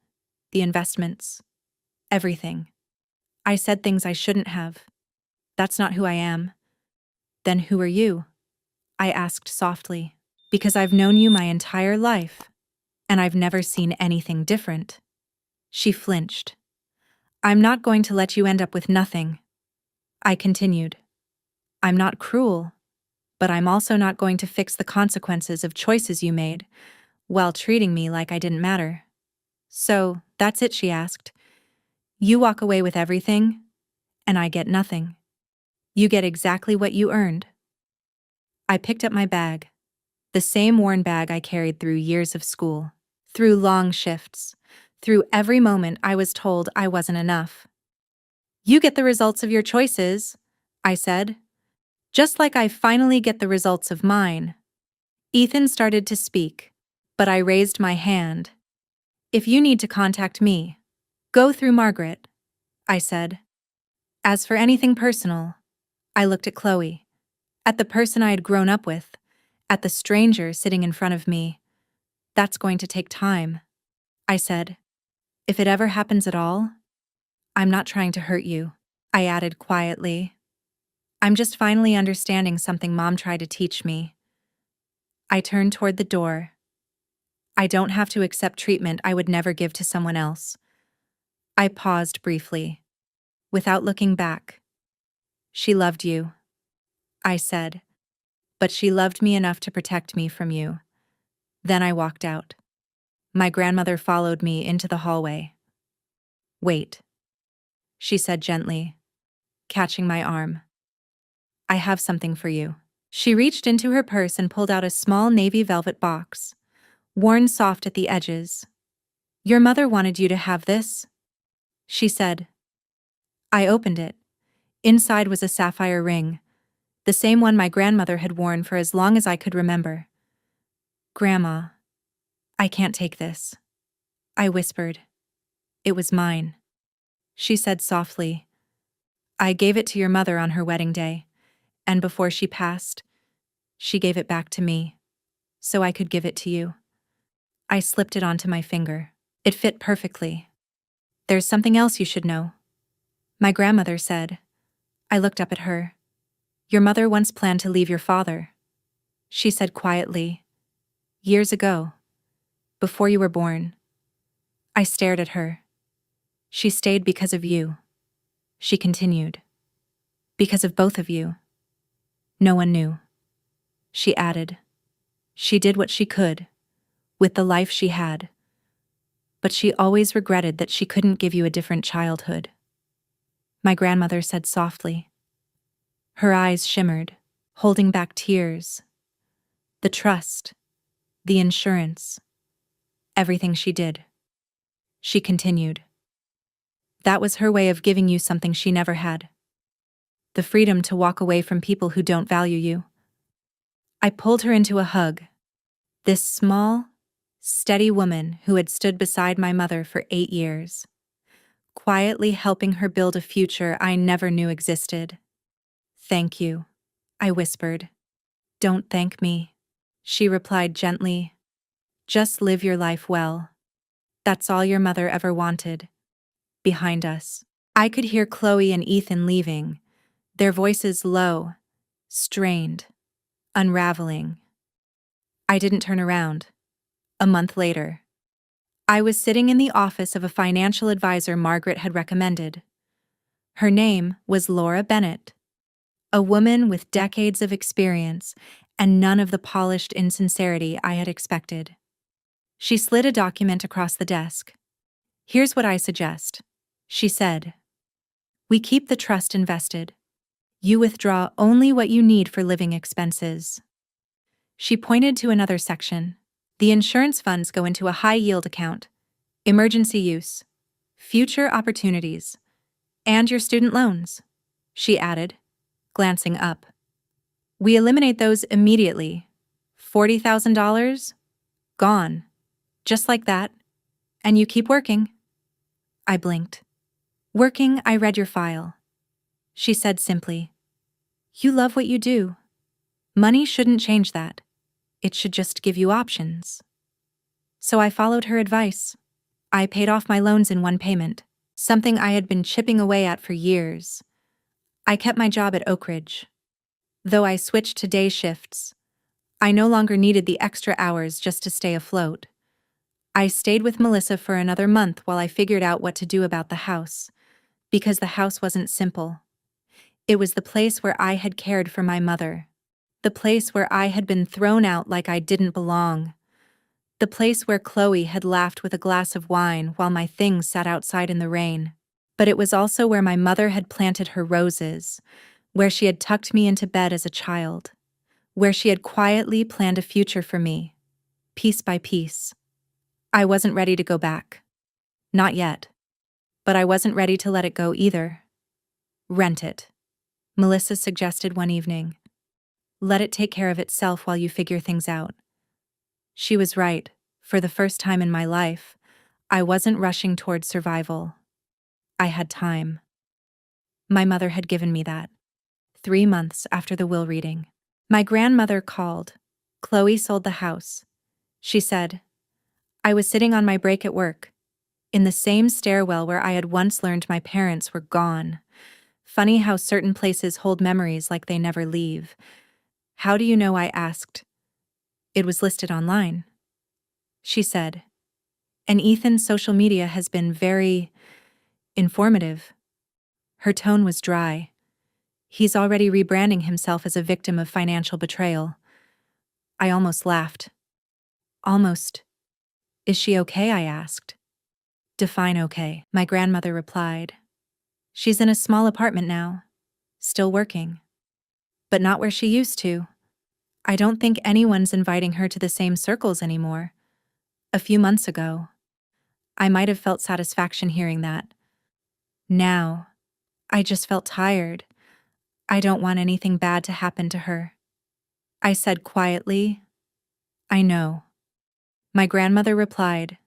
The investments. Everything. I said things I shouldn't have. That's not who I am. Then who are you? I asked softly. Because I've known you my entire life, and I've never seen anything different. She flinched. I'm not going to let you end up with nothing. I continued. I'm not cruel, but I'm also not going to fix the consequences of choices you made, while treating me like I didn't matter. "So, that's it," she asked. "You walk away with everything, and I get nothing. You get exactly what you earned." I picked up my bag, the same worn bag I carried through years of school, through long shifts, through every moment I was told I wasn't enough. "You get the results of your choices," I said, "just like I finally get the results of mine." Ethan started to speak, but I raised my hand. "If you need to contact me, go through Margaret," I said. As for anything personal, I looked at Chloe, at the person I had grown up with, at the stranger sitting in front of me. "That's going to take time," I said. "If it ever happens at all, I'm not trying to hurt you," I added quietly. "I'm just finally understanding something Mom tried to teach me." I turned toward the door. "I don't have to accept treatment I would never give to someone else." I paused briefly, without looking back. "She loved you," I said, "but she loved me enough to protect me from you." Then I walked out. My grandmother followed me into the hallway. "Wait," she said gently, catching my arm. "I have something for you." She reached into her purse and pulled out a small navy velvet box, worn soft at the edges. "Your mother wanted you to have this," she said. I opened it. Inside was a sapphire ring, the same one my grandmother had worn for as long as I could remember. "Grandma, I can't take this," I whispered. "It was mine." She said softly, "I gave it to your mother on her wedding day, and before she passed, she gave it back to me, so I could give it to you." I slipped it onto my finger. It fit perfectly. "There's something else you should know," my grandmother said. I looked up at her. "Your mother once planned to leave your father," she said quietly. "Years ago, before you were born." I stared at her. "She stayed because of you," she continued. "Because of both of you. No one knew," she added. "She did what she could, with the life she had. But she always regretted that she couldn't give you a different childhood," my grandmother said softly. Her eyes shimmered, holding back tears. "The trust, the insurance, everything she did," she continued. "That was her way of giving you something she never had. The freedom to walk away from people who don't value you." I pulled her into a hug. This small, steady woman who had stood beside my mother for 8 years, quietly helping her build a future I never knew existed. "Thank you," I whispered. "Don't thank me," she replied gently. "Just live your life well. That's all your mother ever wanted." Behind us, I could hear Chloe and Ethan leaving, their voices low, strained, unraveling. I didn't turn around. A month later, I was sitting in the office of a financial advisor Margaret had recommended. Her name was Laura Bennett, a woman with decades of experience and none of the polished insincerity I had expected. She slid a document across the desk. "Here's what I suggest," she said. "We keep the trust invested. You withdraw only what you need for living expenses." She pointed to another section. "The insurance funds go into a high-yield account, emergency use, future opportunities, and your student loans," she added, glancing up. "We eliminate those immediately. $40,000? Gone. Just like that. And you keep working." I blinked. "Working, I read your file," she said simply. "You love what you do. Money shouldn't change that. It should just give you options." So I followed her advice. I paid off my loans in one payment, something I had been chipping away at for years. I kept my job at Oak Ridge. Though I switched to day shifts, I no longer needed the extra hours just to stay afloat. I stayed with Melissa for another month while I figured out what to do about the house, because the house wasn't simple. It was the place where I had cared for my mother, the place where I had been thrown out like I didn't belong, The place where Chloe had laughed with a glass of wine while my things sat outside in the rain. But it was also where my mother had planted her roses, where she had tucked me into bed as a child, where she had quietly planned a future for me, piece by piece. I wasn't ready to go back. Not yet. But I wasn't ready to let it go either. Rent it, Melissa suggested one evening. Let it take care of itself while you figure things out. She was right. For the first time in my life, I wasn't rushing toward survival. I had time. My mother had given me that. 3 months after the will reading. My grandmother called. Chloe sold the house. She said, I was sitting on my break at work, in the same stairwell where I had once learned my parents were gone. Funny how certain places hold memories like they never leave. How do you know? I asked. It was listed online. She said, and Ethan's social media has been very informative. Her tone was dry. He's already rebranding himself as a victim of financial betrayal. I almost laughed. Almost. Is she okay? I asked. Define okay, my grandmother replied. She's in a small apartment now, still working. But not where she used to. I don't think anyone's inviting her to the same circles anymore. A few months ago, I might have felt satisfaction hearing that. Now, I just felt tired. I don't want anything bad to happen to her. I said quietly, I know. My grandmother replied,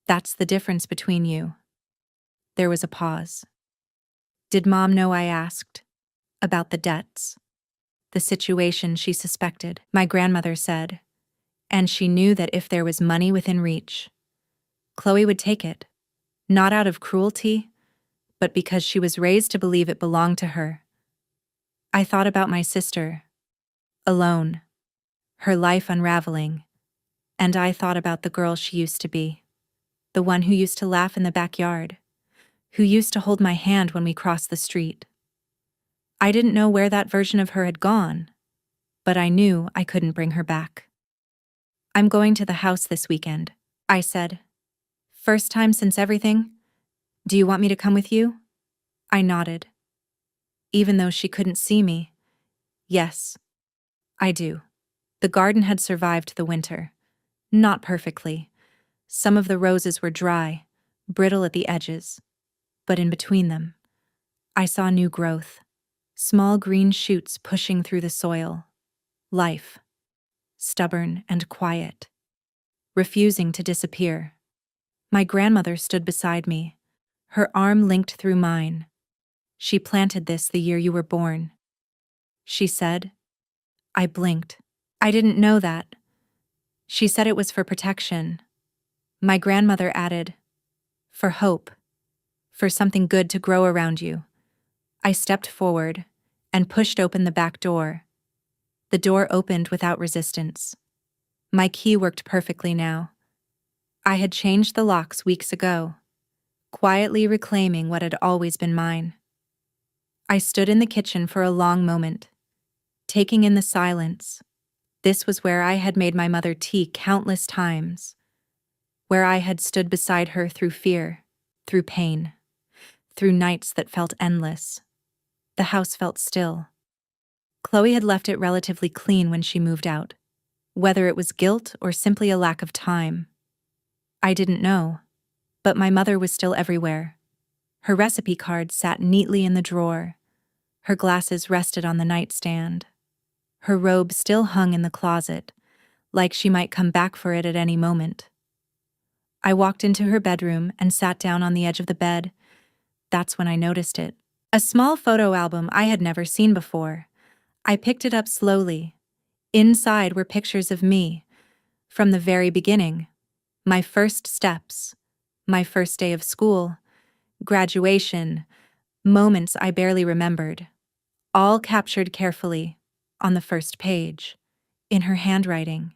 that's the difference between you. There was a pause. Did Mom know? I asked. About the debts. The situation she suspected, my grandmother said. And she knew that if there was money within reach, Chloe would take it. Not out of cruelty, but because she was raised to believe it belonged to her. I thought about my sister, alone, her life unraveling, and I thought about the girl she used to be, the one who used to laugh in the backyard, who used to hold my hand when we crossed the street. I didn't know where that version of her had gone, but I knew I couldn't bring her back. I'm going to the house this weekend, I said. First time since everything? Do you want me to come with you? I nodded. Even though she couldn't see me, yes, I do. The garden had survived the winter. Not perfectly. Some of the roses were dry, brittle at the edges, but in between them, I saw new growth. Small green shoots pushing through the soil. Life. Stubborn and quiet. Refusing to disappear. My grandmother stood beside me, her arm linked through mine. She planted this the year you were born. She said. I blinked. I didn't know that. She said it was for protection. My grandmother added, for hope, for something good to grow around you. I stepped forward and pushed open the back door. The door opened without resistance. My key worked perfectly now. I had changed the locks weeks ago, quietly reclaiming what had always been mine. I stood in the kitchen for a long moment, taking in the silence. This was where I had made my mother tea countless times, where I had stood beside her through fear, through pain, through nights that felt endless. The house felt still. Chloe had left it relatively clean when she moved out, whether it was guilt or simply a lack of time. I didn't know, but my mother was still everywhere. Her recipe card sat neatly in the drawer. Her glasses rested on the nightstand. Her robe still hung in the closet, like she might come back for it at any moment. I walked into her bedroom and sat down on the edge of the bed. That's when I noticed it. A small photo album I had never seen before. I picked it up slowly. Inside were pictures of me, from the very beginning. My first steps, my first day of school, graduation, moments I barely remembered, all captured carefully on the first page. In her handwriting,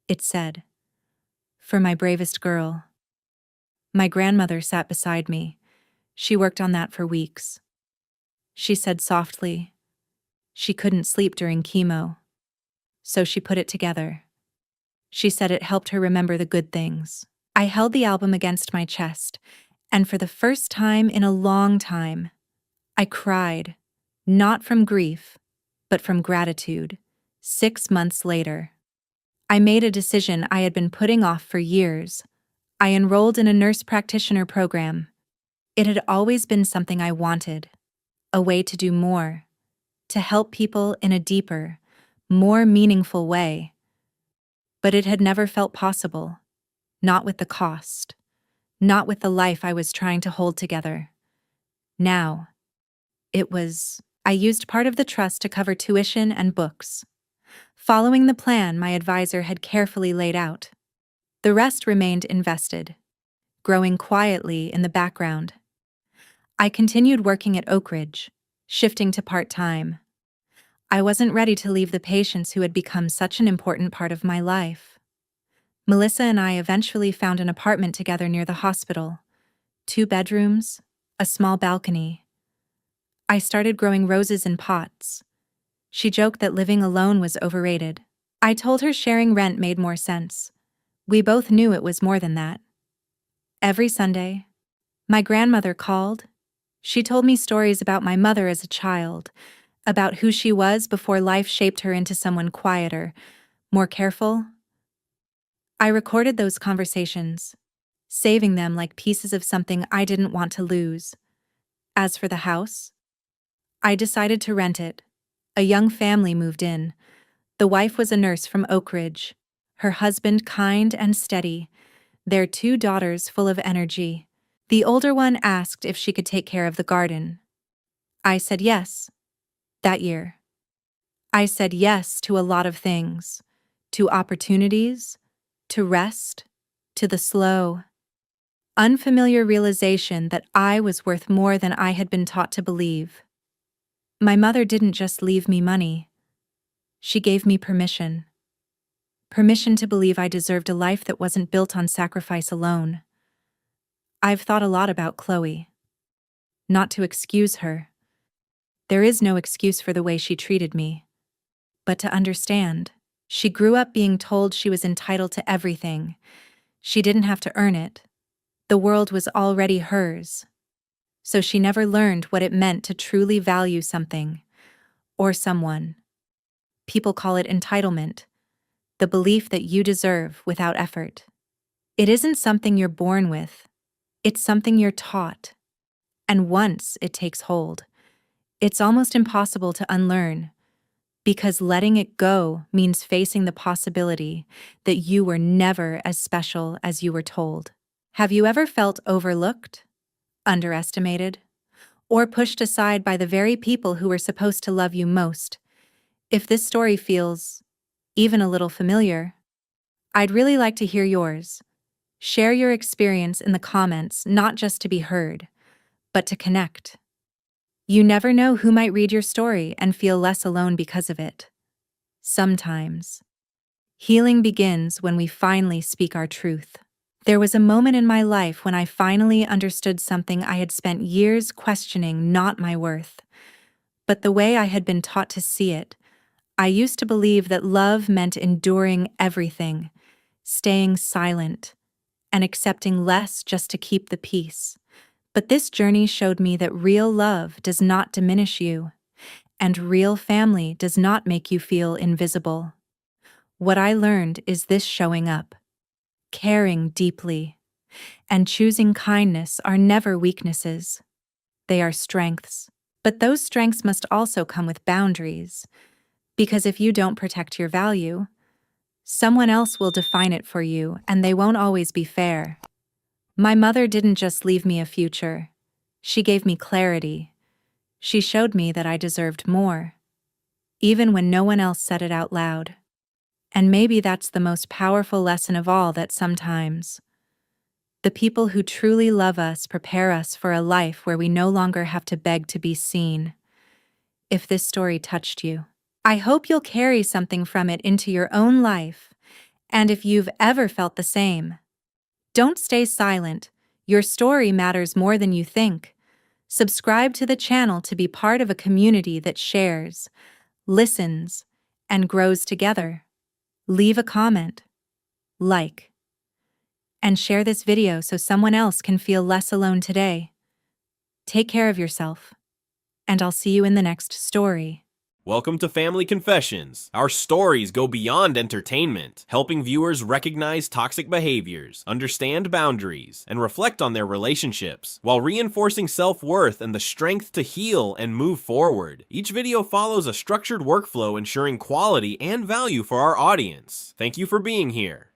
it said, "For my bravest girl." My grandmother sat beside me. She worked on that for weeks. She said softly, she couldn't sleep during chemo, so she put it together. She said it helped her remember the good things. I held the album against my chest, and for the first time in a long time, I cried, not from grief, but from gratitude. 6 months later, I made a decision I had been putting off for years. I enrolled in a nurse practitioner program. It had always been something I wanted, a way to do more, to help people in a deeper, more meaningful way. But it had never felt possible, not with the cost, not with the life I was trying to hold together. Now, I used part of the trust to cover tuition and books, following the plan my advisor had carefully laid out. The rest remained invested, growing quietly in the background. I continued working at Oak Ridge, shifting to part-time. I wasn't ready to leave the patients who had become such an important part of my life. Melissa and I eventually found an apartment together near the hospital. 2 bedrooms, a small balcony. I started growing roses in pots. She joked that living alone was overrated. I told her sharing rent made more sense. We both knew it was more than that. Every Sunday, my grandmother called. She told me stories about my mother as a child, about who she was before life shaped her into someone quieter, more careful. I recorded those conversations, saving them like pieces of something I didn't want to lose. As for the house, I decided to rent it. A young family moved in. The wife was a nurse from Oak Ridge, her husband kind and steady, their 2 daughters full of energy. The older one asked if she could take care of the garden. I said yes. That year, I said yes to a lot of things, to opportunities, to rest, to the slow, unfamiliar realization that I was worth more than I had been taught to believe. My mother didn't just leave me money. She gave me permission. Permission to believe I deserved a life that wasn't built on sacrifice alone. I've thought a lot about Chloe. Not to excuse her. There is no excuse for the way she treated me. But to understand, she grew up being told she was entitled to everything. She didn't have to earn it. The world was already hers. So she never learned what it meant to truly value something, or someone. People call it entitlement, the belief that you deserve without effort. It isn't something you're born with. It's something you're taught. And once it takes hold, it's almost impossible to unlearn, because letting it go means facing the possibility that you were never as special as you were told. Have you ever felt overlooked, underestimated, or pushed aside by the very people who were supposed to love you most? If this story feels even a little familiar, I'd really like to hear yours. Share your experience in the comments, not just to be heard, but to connect. You never know who might read your story and feel less alone because of it. Sometimes, healing begins when we finally speak our truth. There was a moment in my life when I finally understood something I had spent years questioning, not my worth, but the way I had been taught to see it. I used to believe that love meant enduring everything, staying silent, and accepting less just to keep the peace. But this journey showed me that real love does not diminish you, and real family does not make you feel invisible. What I learned is this: showing up, caring deeply, and choosing kindness are never weaknesses. They are strengths. But those strengths must also come with boundaries, because if you don't protect your value, someone else will define it for you, and they won't always be fair. My mother didn't just leave me a future. She gave me clarity. She showed me that I deserved more, even when no one else said it out loud. And maybe that's the most powerful lesson of all, that sometimes the people who truly love us prepare us for a life where we no longer have to beg to be seen. If this story touched you, I hope you'll carry something from it into your own life. And if you've ever felt the same, don't stay silent. Your story matters more than you think. Subscribe to the channel to be part of a community that shares, listens, and grows together. Leave a comment. like, and share this video so someone else can feel less alone today. Take care of yourself, and I'll see you in the next story. Welcome to Family Confessions. Our stories go beyond entertainment, helping viewers recognize toxic behaviors, understand boundaries, and reflect on their relationships, while reinforcing self-worth and the strength to heal and move forward. Each video follows a structured workflow ensuring quality and value for our audience. Thank you for being here.